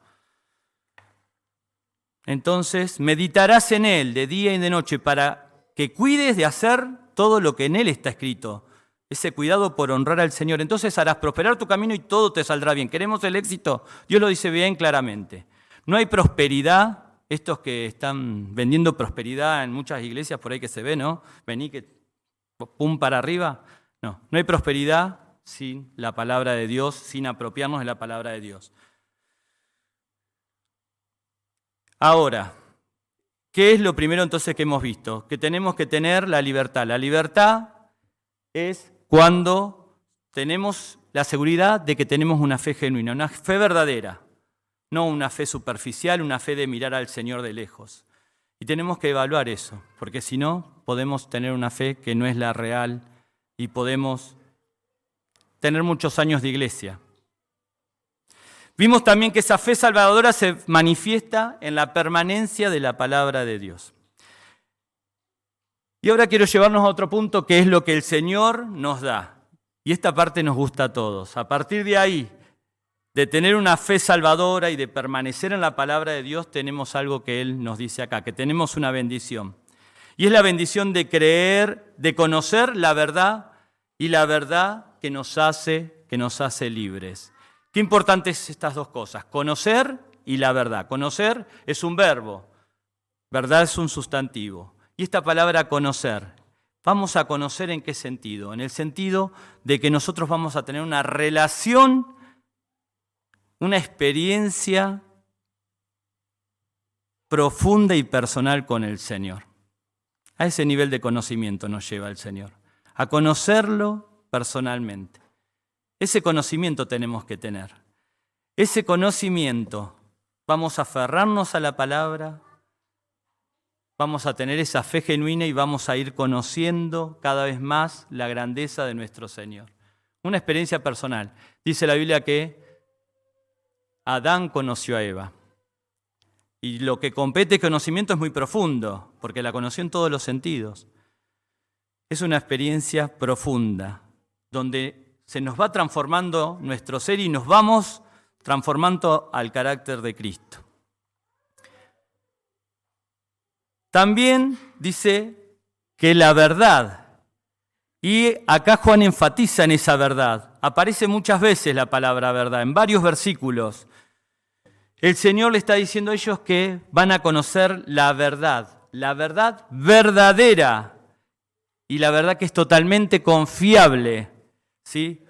Entonces, meditarás en él de día y de noche para que cuides de hacer todo lo que en él está escrito. Ese cuidado por honrar al Señor. Entonces harás prosperar tu camino y todo te saldrá bien. ¿Queremos el éxito? Dios lo dice bien claramente. No hay prosperidad. Estos que están vendiendo prosperidad en muchas iglesias, por ahí que se ve, ¿no? Vení que pum para arriba. No hay prosperidad sin la palabra de Dios, sin apropiarnos de la palabra de Dios. Ahora, ¿qué es lo primero entonces que hemos visto? Que tenemos que tener la libertad. La libertad es cuando tenemos la seguridad de que tenemos una fe genuina, una fe verdadera, no una fe superficial, una fe de mirar al Señor de lejos. Y tenemos que evaluar eso, porque si no, podemos tener una fe que no es la real y podemos tener muchos años de iglesia. Vimos también que esa fe salvadora se manifiesta en la permanencia de la palabra de Dios. Y ahora quiero llevarnos a otro punto, que es lo que el Señor nos da. Y esta parte nos gusta a todos. A partir de ahí, de tener una fe salvadora y de permanecer en la palabra de Dios, tenemos algo que Él nos dice acá, que tenemos una bendición. Y es la bendición de creer, de conocer la verdad y la verdad que nos hace libres. Qué importantes estas dos cosas, conocer y la verdad. Conocer es un verbo, verdad es un sustantivo. Y esta palabra conocer, vamos a conocer en qué sentido. En el sentido de que nosotros vamos a tener una relación, una experiencia profunda y personal con el Señor. A ese nivel de conocimiento nos lleva el Señor, a conocerlo personalmente. Ese conocimiento tenemos que tener. Ese conocimiento, vamos a aferrarnos a la palabra, vamos a tener esa fe genuina y vamos a ir conociendo cada vez más la grandeza de nuestro Señor. Una experiencia personal. Dice la Biblia que Adán conoció a Eva. Y lo que compete conocimiento es muy profundo, porque la conoció en todos los sentidos. Es una experiencia profunda, donde se nos va transformando nuestro ser y nos vamos transformando al carácter de Cristo. También dice que la verdad, y acá Juan enfatiza en esa verdad, aparece muchas veces la palabra verdad, en varios versículos. El Señor le está diciendo a ellos que van a conocer la verdad verdadera, y la verdad que es totalmente confiable, ¿sí?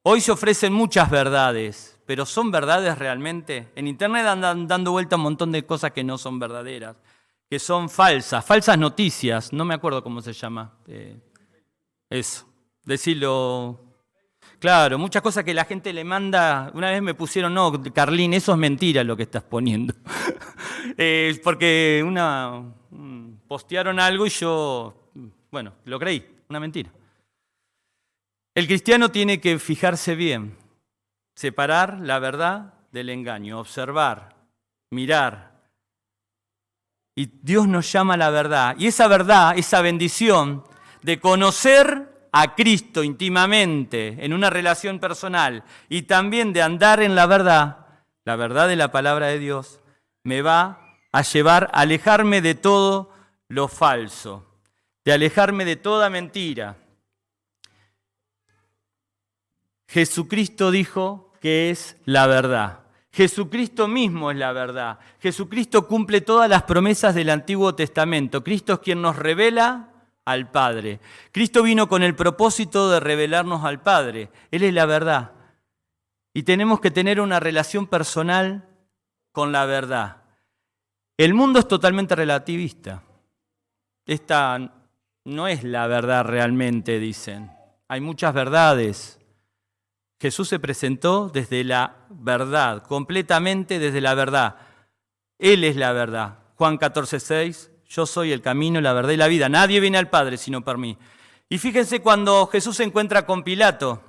Hoy se ofrecen muchas verdades, pero ¿son verdades realmente? En Internet andan dando vuelta un montón de cosas que no son verdaderas, que son falsas noticias, no me acuerdo cómo se llama. Eso, decirlo. Claro, muchas cosas que la gente le manda. Una vez me pusieron, no, Carlín, eso es mentira lo que estás poniendo. Porque postearon algo y yo, bueno, lo creí, una mentira. El cristiano tiene que fijarse bien, separar la verdad del engaño, observar, mirar. Y Dios nos llama a la verdad. Y esa verdad, esa bendición de conocer a Cristo íntimamente, en una relación personal, y también de andar en la verdad de la palabra de Dios, me va a llevar a alejarme de todo lo falso, de alejarme de toda mentira. Jesucristo dijo que es la verdad. Jesucristo mismo es la verdad. Jesucristo cumple todas las promesas del Antiguo Testamento. Cristo es quien nos revela al Padre. Cristo vino con el propósito de revelarnos al Padre. Él es la verdad. Y tenemos que tener una relación personal con la verdad. El mundo es totalmente relativista. Esta no es la verdad realmente, dicen. Hay muchas verdades. Jesús se presentó desde la verdad, completamente desde la verdad. Él es la verdad. Juan 14:6, yo soy el camino, la verdad y la vida. Nadie viene al Padre sino por mí. Y fíjense cuando Jesús se encuentra con Pilato,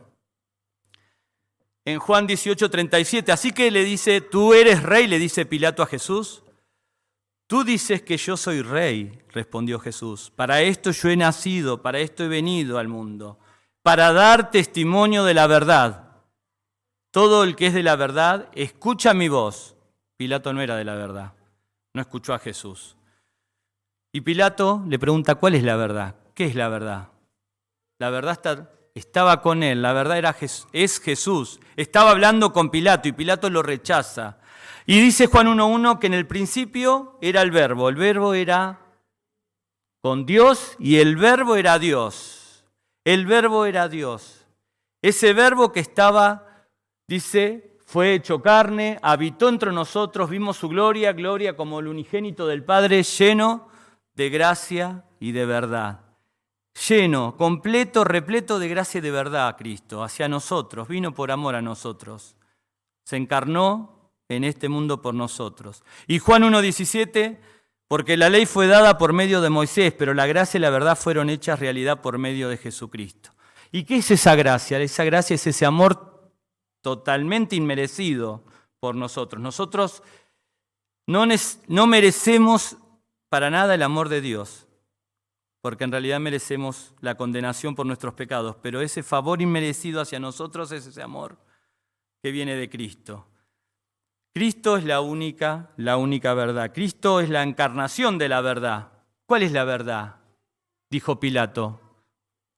en Juan 18:37, así que le dice, tú eres rey, le dice Pilato a Jesús. Tú dices que yo soy rey, respondió Jesús. Para esto yo he nacido, para esto he venido al mundo, para dar testimonio de la verdad. Todo el que es de la verdad, escucha mi voz. Pilato no era de la verdad, no escuchó a Jesús. Y Pilato le pregunta, ¿cuál es la verdad? ¿Qué es la verdad? La verdad estaba con él, la verdad es Jesús. Estaba hablando con Pilato y Pilato lo rechaza. Y dice Juan 1:1 que en el principio era el verbo era con Dios y el verbo era Dios. El verbo era Dios. Ese verbo que estaba, dice, fue hecho carne, habitó entre nosotros, vimos su gloria, gloria como el unigénito del Padre, lleno de gracia y de verdad. Lleno, completo, repleto de gracia y de verdad, Cristo, hacia nosotros, vino por amor a nosotros. Se encarnó en este mundo por nosotros. Y Juan 1:17, porque la ley fue dada por medio de Moisés, pero la gracia y la verdad fueron hechas realidad por medio de Jesucristo. ¿Y qué es esa gracia? Esa gracia es ese amor totalmente inmerecido por nosotros. Nosotros no merecemos para nada el amor de Dios, porque en realidad merecemos la condenación por nuestros pecados, pero ese favor inmerecido hacia nosotros es ese amor que viene de Cristo. Cristo es la única verdad. Cristo es la encarnación de la verdad. ¿Cuál es la verdad? Dijo Pilato.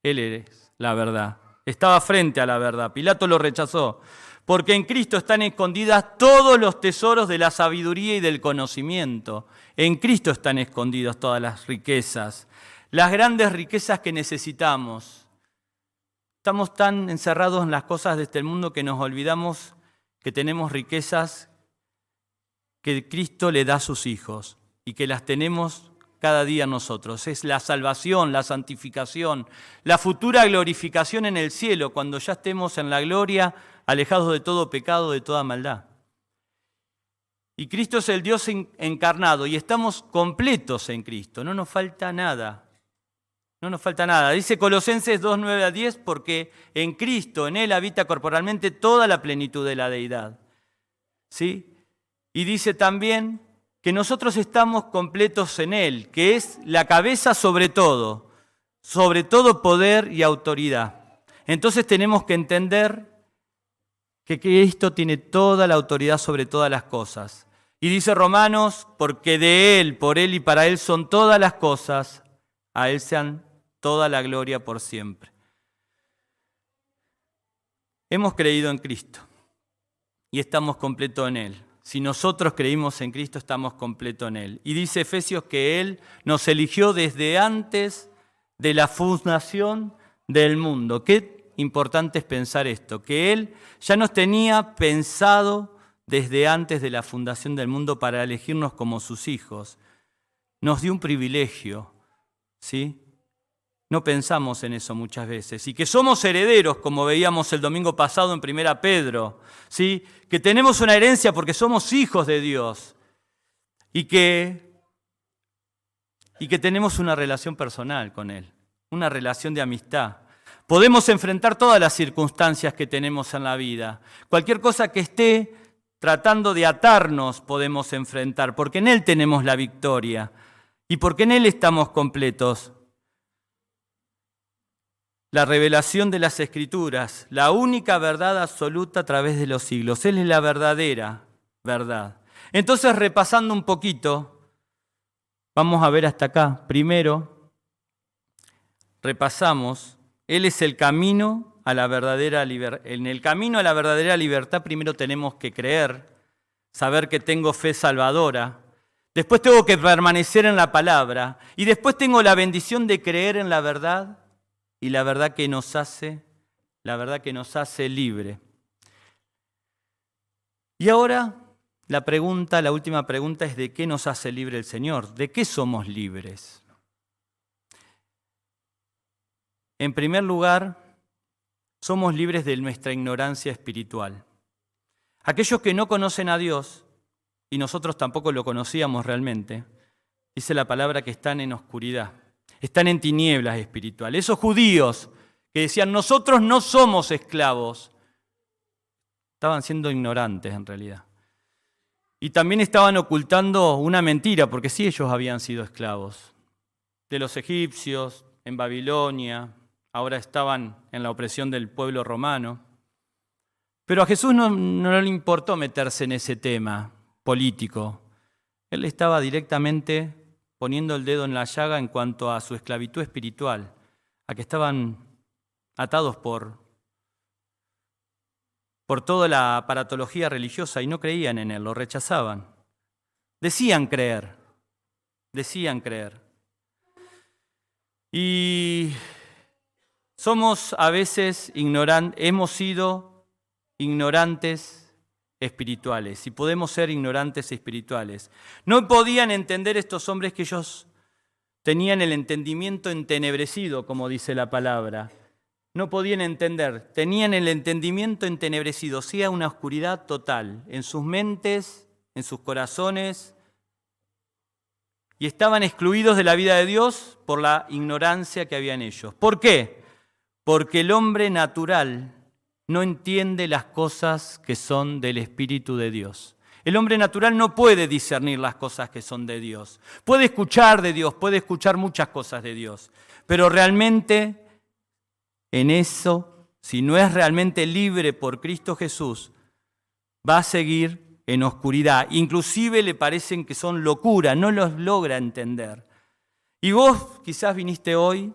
Él es la verdad. Estaba frente a la verdad. Pilato lo rechazó. Porque en Cristo están escondidas todos los tesoros de la sabiduría y del conocimiento. En Cristo están escondidas todas las riquezas. Las grandes riquezas que necesitamos. Estamos tan encerrados en las cosas de este mundo que nos olvidamos que tenemos riquezas que Cristo le da a sus hijos y que las tenemos cada día nosotros. Es la salvación, la santificación, la futura glorificación en el cielo, cuando ya estemos en la gloria, alejados de todo pecado, de toda maldad. Y Cristo es el Dios encarnado y estamos completos en Cristo, no nos falta nada. No nos falta nada. Dice Colosenses 2:9-10, porque en Cristo, en Él habita corporalmente toda la plenitud de la deidad. ¿Sí? Y dice también que nosotros estamos completos en Él, que es la cabeza sobre todo poder y autoridad. Entonces tenemos que entender que Cristo tiene toda la autoridad sobre todas las cosas. Y dice Romanos, porque de Él, por Él y para Él son todas las cosas. A Él sean toda la gloria por siempre. Hemos creído en Cristo y estamos completos en Él. Si nosotros creímos en Cristo, estamos completos en Él. Y dice Efesios que Él nos eligió desde antes de la fundación del mundo. Qué importante es pensar esto, que Él ya nos tenía pensado desde antes de la fundación del mundo para elegirnos como sus hijos. Nos dio un privilegio, ¿sí? No pensamos en eso muchas veces. Y que somos herederos, como veíamos el domingo pasado en 1 Pedro, ¿sí? Que tenemos una herencia porque somos hijos de Dios y que tenemos una relación personal con Él, una relación de amistad. Podemos enfrentar todas las circunstancias que tenemos en la vida. Cualquier cosa que esté tratando de atarnos podemos enfrentar, porque en Él tenemos la victoria y porque en Él estamos completos. La revelación de las Escrituras, la única verdad absoluta a través de los siglos. Él es la verdadera verdad. Entonces, repasando un poquito, vamos a ver hasta acá. Primero, repasamos, Él es el camino a la verdadera libertad. En el camino a la verdadera libertad primero tenemos que creer, saber que tengo fe salvadora. Después tengo que permanecer en la palabra. Y después tengo la bendición de creer en la verdad. Y la verdad que nos hace libre. Y ahora la última pregunta es ¿de qué nos hace libre el Señor? ¿De qué somos libres? En primer lugar, somos libres de nuestra ignorancia espiritual. Aquellos que no conocen a Dios, y nosotros tampoco lo conocíamos realmente, dice la palabra que están en oscuridad. Están en tinieblas espirituales. Esos judíos que decían, nosotros no somos esclavos, estaban siendo ignorantes en realidad. Y también estaban ocultando una mentira, porque sí ellos habían sido esclavos. De los egipcios, en Babilonia, ahora estaban en la opresión del pueblo romano. Pero a Jesús no le importó meterse en ese tema político. Él estaba directamente poniendo el dedo en la llaga en cuanto a su esclavitud espiritual, a que estaban atados por toda la aparatología religiosa y no creían en Él, lo rechazaban. Decían creer. Y somos a veces hemos sido ignorantes espirituales y podemos ser ignorantes espirituales. No podían entender estos hombres que ellos tenían el entendimiento entenebrecido, como dice la palabra. No podían entender, tenían el entendimiento entenebrecido, o sea, una oscuridad total en sus mentes, en sus corazones, y estaban excluidos de la vida de Dios por la ignorancia que había en ellos. ¿Por qué? Porque el hombre natural no entiende las cosas que son del Espíritu de Dios. El hombre natural no puede discernir las cosas que son de Dios. Puede escuchar de Dios, puede escuchar muchas cosas de Dios, pero realmente en eso, si no es realmente libre por Cristo Jesús, va a seguir en oscuridad. Inclusive le parecen que son locura, no los logra entender. Y vos quizás viniste hoy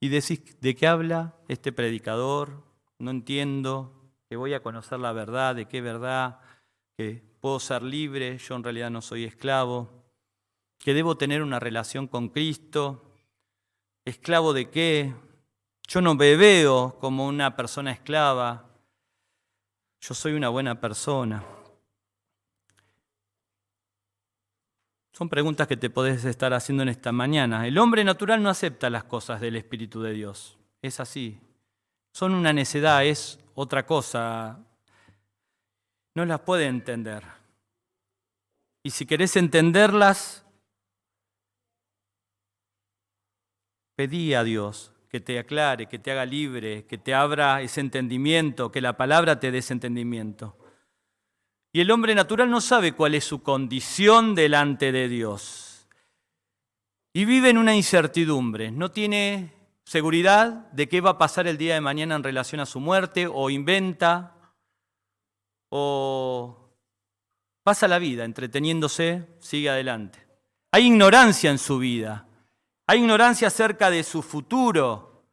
y decís, ¿de qué habla este predicador? No entiendo, que voy a conocer la verdad, ¿de qué verdad? Que puedo ser libre, yo en realidad no soy esclavo, que debo tener una relación con Cristo. ¿Esclavo de qué? Yo no me veo como una persona esclava, yo soy una buena persona. Son preguntas que te podés estar haciendo en esta mañana. El hombre natural no acepta las cosas del Espíritu de Dios. Es así. Son una necedad, es otra cosa. No las puede entender. Y si querés entenderlas, pedí a Dios que te aclare, que te haga libre, que te abra ese entendimiento, que la palabra te dé ese entendimiento. Y el hombre natural no sabe cuál es su condición delante de Dios. Y vive en una incertidumbre, no tiene seguridad de qué va a pasar el día de mañana en relación a su muerte, o inventa, o pasa la vida entreteniéndose, sigue adelante. Hay ignorancia en su vida. Hay ignorancia acerca de su futuro.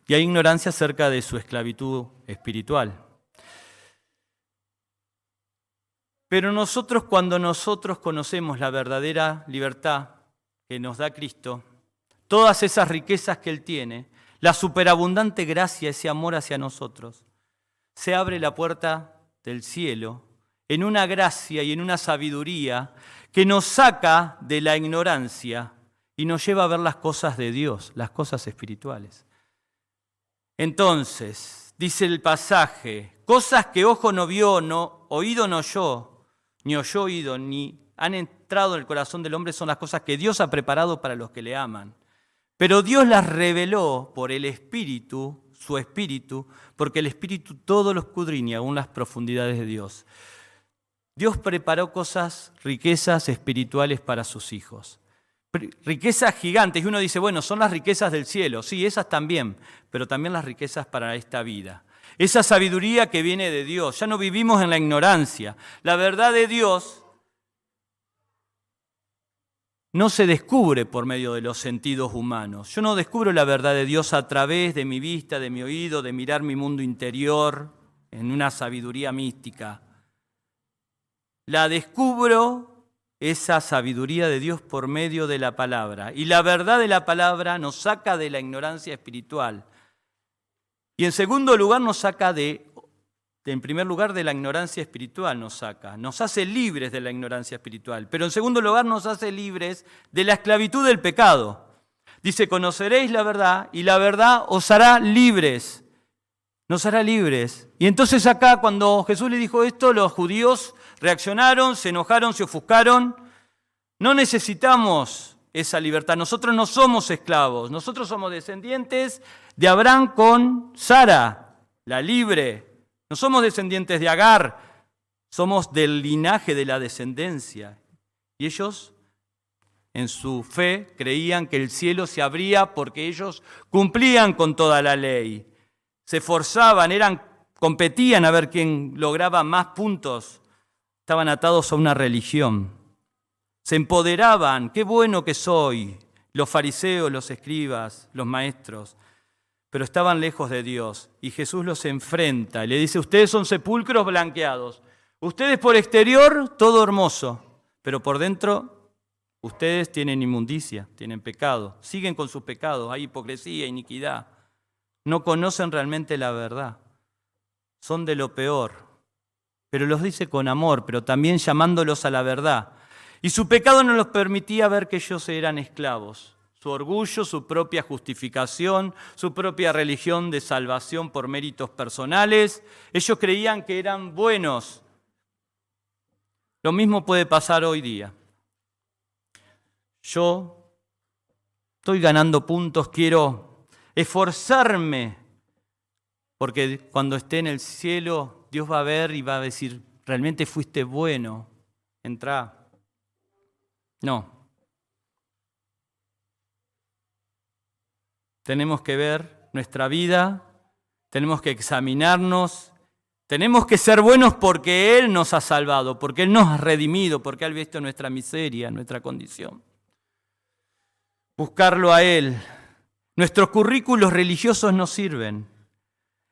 Y hay ignorancia acerca de su esclavitud espiritual. Pero cuando nosotros conocemos la verdadera libertad que nos da Cristo, todas esas riquezas que Él tiene, la superabundante gracia, ese amor hacia nosotros, se abre la puerta del cielo en una gracia y en una sabiduría que nos saca de la ignorancia y nos lleva a ver las cosas de Dios, las cosas espirituales. Entonces, dice el pasaje, cosas que ojo no vio, oído no oyó, ni oyó oído, ni han entrado en el corazón del hombre, son las cosas que Dios ha preparado para los que le aman. Pero Dios las reveló por el Espíritu, su Espíritu, porque el Espíritu todo lo escudriña, aún las profundidades de Dios. Dios preparó riquezas espirituales para sus hijos. Riquezas gigantes, y uno dice, bueno, son las riquezas del cielo. Sí, esas también, pero también las riquezas para esta vida. Esa sabiduría que viene de Dios. Ya no vivimos en la ignorancia. La verdad de Dios no se descubre por medio de los sentidos humanos. Yo no descubro la verdad de Dios a través de mi vista, de mi oído, de mirar mi mundo interior en una sabiduría mística. La descubro, esa sabiduría de Dios, por medio de la palabra. Y la verdad de la palabra nos saca de la ignorancia espiritual. Y en segundo lugar nos saca en primer lugar de la ignorancia espiritual nos hace libres de la ignorancia espiritual, pero en segundo lugar nos hace libres de la esclavitud del pecado. Dice, conoceréis la verdad y la verdad os hará libres, nos hará libres. Y entonces acá cuando Jesús le dijo esto, los judíos reaccionaron, se enojaron, se ofuscaron. No necesitamos esa libertad, nosotros no somos esclavos, nosotros somos descendientes de Abraham con Sara, la libre. No somos descendientes de Agar, somos del linaje de la descendencia. Y ellos, en su fe, creían que el cielo se abría porque ellos cumplían con toda la ley. Se esforzaban, competían a ver quién lograba más puntos. Estaban atados a una religión. Se empoderaban, qué bueno que soy, los fariseos, los escribas, los maestros. Pero estaban lejos de Dios y Jesús los enfrenta y le dice, ustedes son sepulcros blanqueados, ustedes por exterior todo hermoso, pero por dentro ustedes tienen inmundicia, tienen pecado, siguen con sus pecados, hay hipocresía, iniquidad, no conocen realmente la verdad, son de lo peor, pero los dice con amor, pero también llamándolos a la verdad. Y su pecado no los permitía ver que ellos eran esclavos. Su orgullo, su propia justificación, su propia religión de salvación por méritos personales. Ellos creían que eran buenos. Lo mismo puede pasar hoy día. Yo estoy ganando puntos, quiero esforzarme, porque cuando esté en el cielo, Dios va a ver y va a decir, realmente fuiste bueno, entrá. No. Tenemos que ver nuestra vida, tenemos que examinarnos, tenemos que ser buenos porque Él nos ha salvado, porque Él nos ha redimido, porque Él ha visto nuestra miseria, nuestra condición. Buscarlo a Él. Nuestros currículos religiosos no sirven.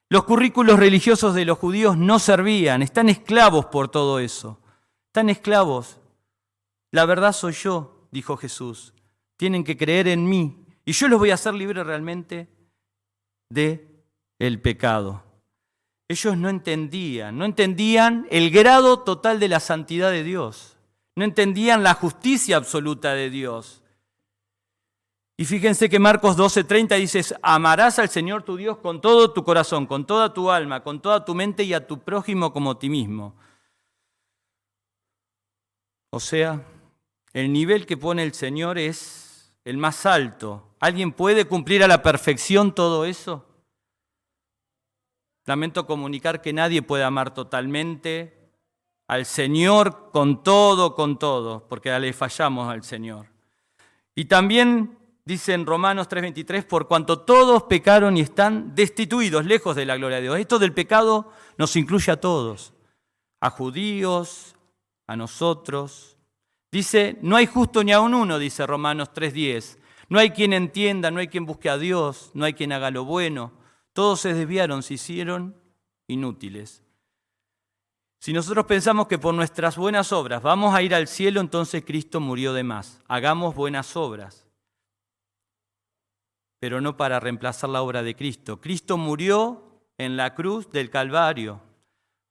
Los currículos religiosos de los judíos no servían, están esclavos por todo eso. Están esclavos. La verdad soy yo, dijo Jesús. Tienen que creer en mí. Y yo los voy a hacer libres realmente del pecado. Ellos no entendían el grado total de la santidad de Dios. No entendían la justicia absoluta de Dios. Y fíjense que Marcos 12:30 dice, amarás al Señor tu Dios con todo tu corazón, con toda tu alma, con toda tu mente y a tu prójimo como a ti mismo. O sea, el nivel que pone el Señor es el más alto. ¿Alguien puede cumplir a la perfección todo eso? Lamento comunicar que nadie puede amar totalmente al Señor con todo, porque le fallamos al Señor. Y también dice en Romanos 3:23, por cuanto todos pecaron y están destituidos, lejos de la gloria de Dios. Esto del pecado nos incluye a todos, a judíos, a nosotros. Dice, no hay justo ni aun uno, dice Romanos 3:10. No hay quien entienda, no hay quien busque a Dios, no hay quien haga lo bueno. Todos se desviaron, se hicieron inútiles. Si nosotros pensamos que por nuestras buenas obras vamos a ir al cielo, entonces Cristo murió de más. Hagamos buenas obras, pero no para reemplazar la obra de Cristo. Cristo murió en la cruz del Calvario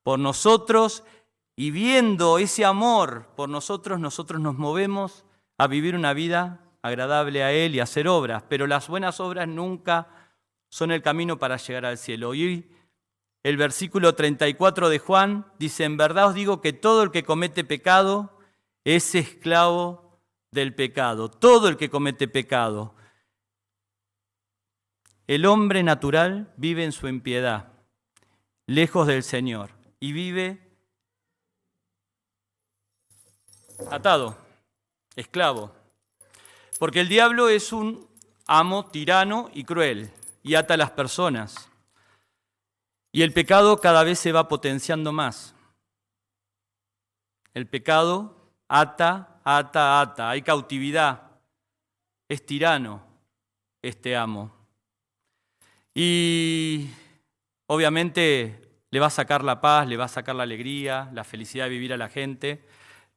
por nosotros, y viendo ese amor por nosotros, nosotros nos movemos a vivir una vida agradable a Él y a hacer obras, pero las buenas obras nunca son el camino para llegar al cielo. Y el versículo 34 de Juan dice, en verdad os digo que todo el que comete pecado es esclavo del pecado. Todo el que comete pecado. El hombre natural vive en su impiedad, lejos del Señor, y vive atado, esclavo. Porque el diablo es un amo tirano y cruel, y ata a las personas. Y el pecado cada vez se va potenciando más. El pecado ata. Hay cautividad. Es tirano este amo. Y obviamente le va a sacar la paz, le va a sacar la alegría, la felicidad de vivir a la gente.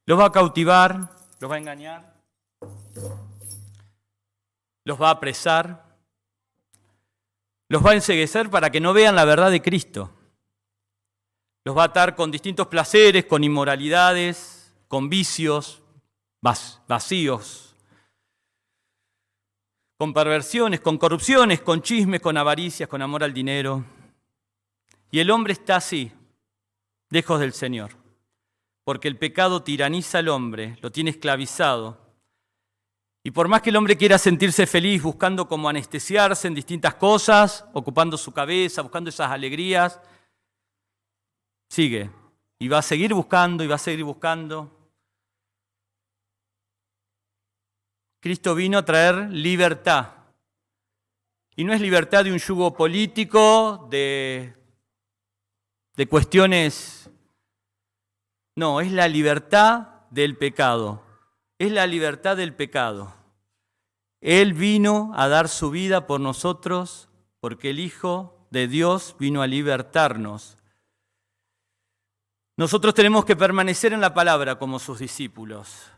Los va a cautivar, los va a engañar, los va a apresar. Los va a enceguecer para que no vean la verdad de Cristo. Los va a atar con distintos placeres, con inmoralidades, con vicios vacíos, con perversiones, con corrupciones, con chismes, con avaricias, con amor al dinero. Y el hombre está así, lejos del Señor, porque el pecado tiraniza al hombre, lo tiene esclavizado. Y por más que el hombre quiera sentirse feliz buscando cómo anestesiarse en distintas cosas, ocupando su cabeza, buscando esas alegrías, sigue. Y va a seguir buscando y va a seguir buscando. Cristo vino a traer libertad. Y no es libertad de un yugo político, de cuestiones. No, es la libertad del pecado. Es la libertad del pecado. Él vino a dar su vida por nosotros porque el Hijo de Dios vino a libertarnos. Nosotros tenemos que permanecer en la palabra como sus discípulos.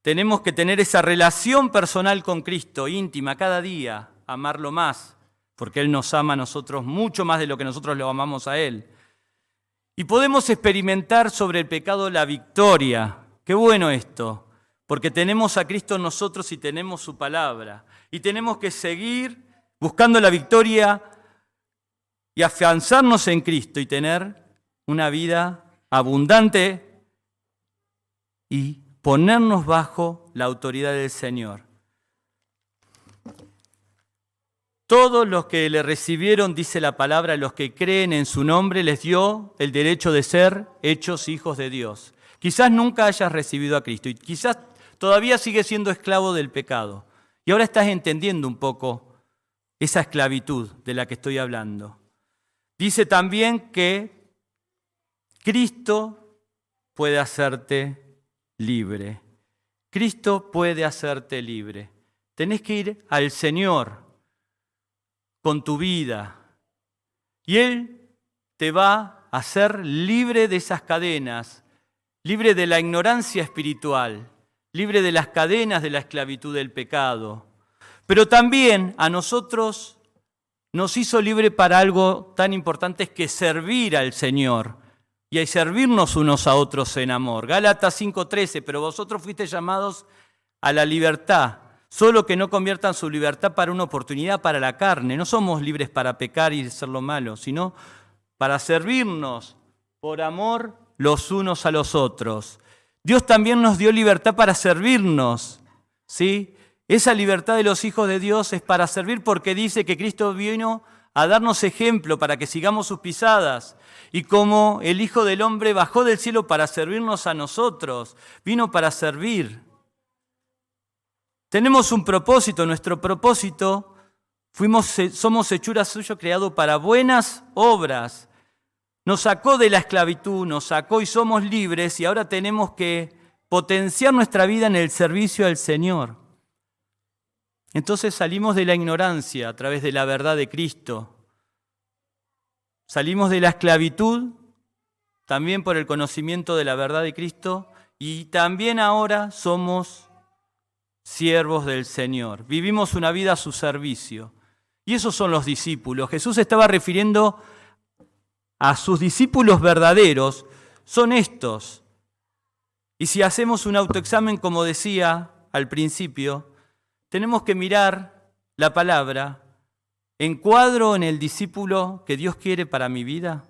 Tenemos que tener esa relación personal con Cristo, íntima, cada día, amarlo más, porque Él nos ama a nosotros mucho más de lo que nosotros lo amamos a Él. Y podemos experimentar sobre el pecado la victoria. Qué bueno esto. Porque tenemos a Cristo en nosotros y tenemos su palabra. Y tenemos que seguir buscando la victoria y afianzarnos en Cristo y tener una vida abundante y ponernos bajo la autoridad del Señor. Todos los que le recibieron, dice la palabra, los que creen en su nombre, les dio el derecho de ser hechos hijos de Dios. Quizás nunca hayas recibido a Cristo y quizás todavía sigues siendo esclavo del pecado. Y ahora estás entendiendo un poco esa esclavitud de la que estoy hablando. Dice también que Cristo puede hacerte libre. Cristo puede hacerte libre. Tenés que ir al Señor con tu vida. Y Él te va a hacer libre de esas cadenas, libre de la ignorancia espiritual, libre de las cadenas de la esclavitud del pecado. Pero también a nosotros nos hizo libre para algo tan importante que servir al Señor y servirnos unos a otros en amor. Gálatas 5:13, pero vosotros fuisteis llamados a la libertad, solo que no conviertan su libertad para una oportunidad para la carne. No somos libres para pecar y hacer lo malo, sino para servirnos por amor los unos a los otros. Dios también nos dio libertad para servirnos, ¿sí? Esa libertad de los hijos de Dios es para servir porque dice que Cristo vino a darnos ejemplo para que sigamos sus pisadas. Y como el Hijo del Hombre bajó del cielo para servirnos a nosotros, vino para servir. Tenemos un propósito, nuestro propósito, somos hechura suya creado para buenas obras. nos sacó de la esclavitud, nos sacó y somos libres y ahora tenemos que potenciar nuestra vida en el servicio al Señor. Entonces salimos de la ignorancia a través de la verdad de Cristo. Salimos de la esclavitud también por el conocimiento de la verdad de Cristo y también ahora somos siervos del Señor. Vivimos una vida a su servicio. Y esos son los discípulos. Jesús estaba refiriendo a sus discípulos verdaderos, son estos. Y si hacemos un autoexamen, como decía al principio, tenemos que mirar la palabra. ¿Encuadro en el discípulo que Dios quiere para mi vida?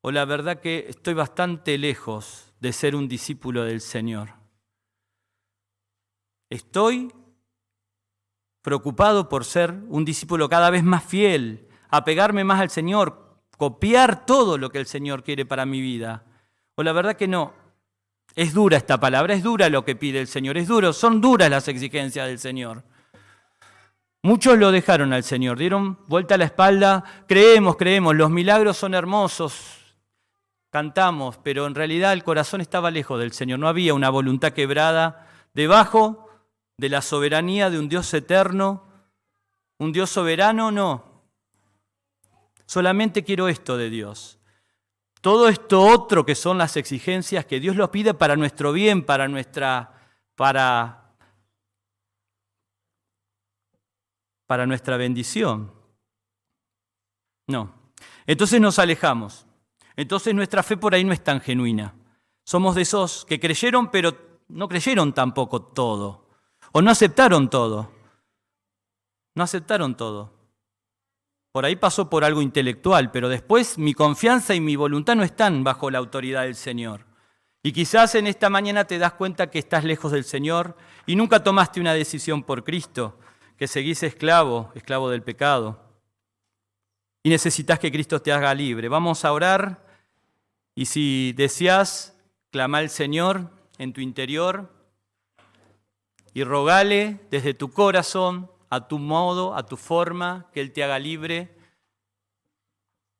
O la verdad que estoy bastante lejos de ser un discípulo del Señor. Estoy preocupado por ser un discípulo cada vez más fiel, apegarme más al Señor, copiar todo lo que el Señor quiere para mi vida. O la verdad que no. Es dura esta palabra, es dura lo que pide el Señor, es duro, son duras las exigencias del Señor. Muchos lo dejaron al Señor, dieron vuelta a la espalda, creemos, los milagros son hermosos, cantamos, pero en realidad el corazón estaba lejos del Señor, no había una voluntad quebrada debajo de la soberanía de un Dios eterno, un Dios soberano, no. Solamente quiero esto de Dios. Todo esto otro que son las exigencias que Dios los pide para nuestro bien, para nuestra bendición. No. Entonces nos alejamos. Entonces nuestra fe por ahí no es tan genuina. Somos de esos que creyeron, pero no creyeron tampoco todo. O no aceptaron todo. No aceptaron todo. Por ahí pasó por algo intelectual, pero después mi confianza y mi voluntad no están bajo la autoridad del Señor. Y quizás en esta mañana te das cuenta que estás lejos del Señor y nunca tomaste una decisión por Cristo, que seguís esclavo del pecado. Y necesitas que Cristo te haga libre. Vamos a orar y si deseas, clama al Señor en tu interior y rogale desde tu corazón, a tu modo, a tu forma, que Él te haga libre.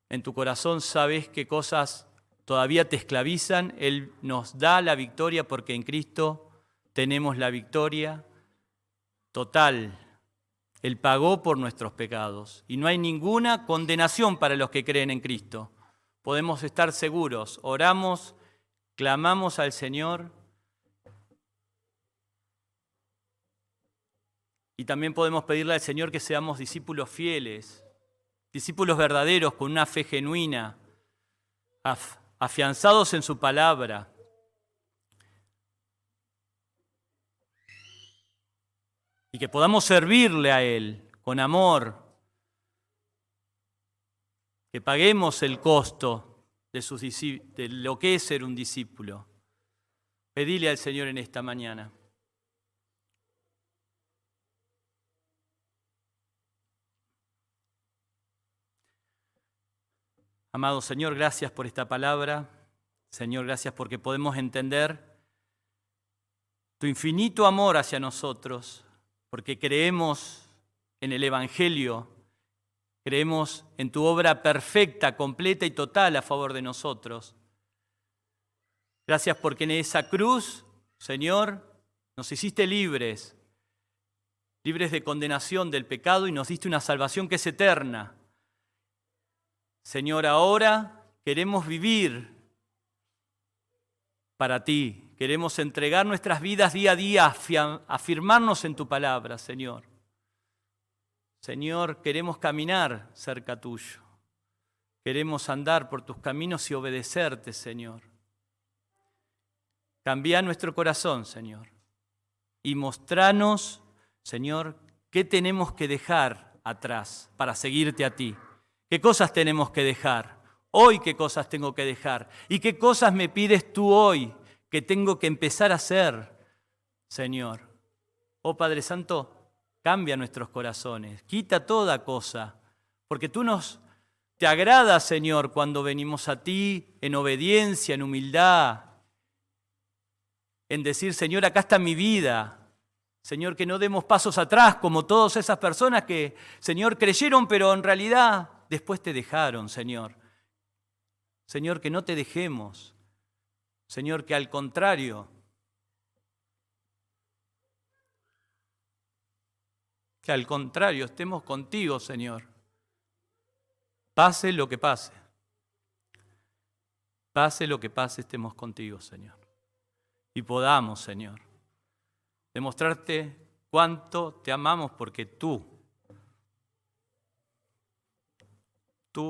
En tu corazón sabes qué cosas todavía te esclavizan. Él nos da la victoria porque en Cristo tenemos la victoria total. Él pagó por nuestros pecados y no hay ninguna condenación para los que creen en Cristo. Podemos estar seguros, oramos, clamamos al Señor. Y también podemos pedirle al Señor que seamos discípulos fieles, discípulos verdaderos con una fe genuina, afianzados en su palabra. Y que podamos servirle a Él con amor, que paguemos el costo de lo que es ser un discípulo. Pedile al Señor en esta mañana. Amado Señor, gracias por esta palabra. Señor, gracias porque podemos entender tu infinito amor hacia nosotros, porque creemos en el Evangelio, creemos en tu obra perfecta, completa y total a favor de nosotros. Gracias porque en esa cruz, Señor, nos hiciste libres de condenación del pecado y nos diste una salvación que es eterna. Señor, ahora queremos vivir para ti. Queremos entregar nuestras vidas día a día, afirmarnos en tu palabra, Señor. Señor, queremos caminar cerca tuyo. Queremos andar por tus caminos y obedecerte, Señor. Cambia nuestro corazón, Señor. Y mostranos, Señor, qué tenemos que dejar atrás para seguirte a ti. ¿Qué cosas tenemos que dejar? Hoy, ¿qué cosas tengo que dejar? ¿Y qué cosas me pides tú hoy que tengo que empezar a hacer, Señor? Oh Padre Santo, cambia nuestros corazones, quita toda cosa, porque tú te agrada, Señor, cuando venimos a ti en obediencia, en humildad, en decir, Señor, acá está mi vida. Señor, que no demos pasos atrás como todas esas personas que, Señor, creyeron, pero en realidad después te dejaron, Señor. Señor, que no te dejemos. Señor, que al contrario, estemos contigo, Señor. Pase lo que pase. Pase lo que pase, estemos contigo, Señor. Y podamos, Señor, demostrarte cuánto te amamos porque tú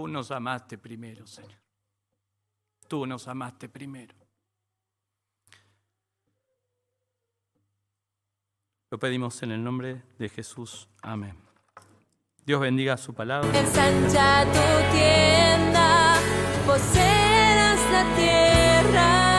nos amaste primero, Señor. Tú nos amaste primero. Lo pedimos en el nombre de Jesús. Amén. Dios bendiga su palabra. Ensancha tu tienda, poseerás la tierra.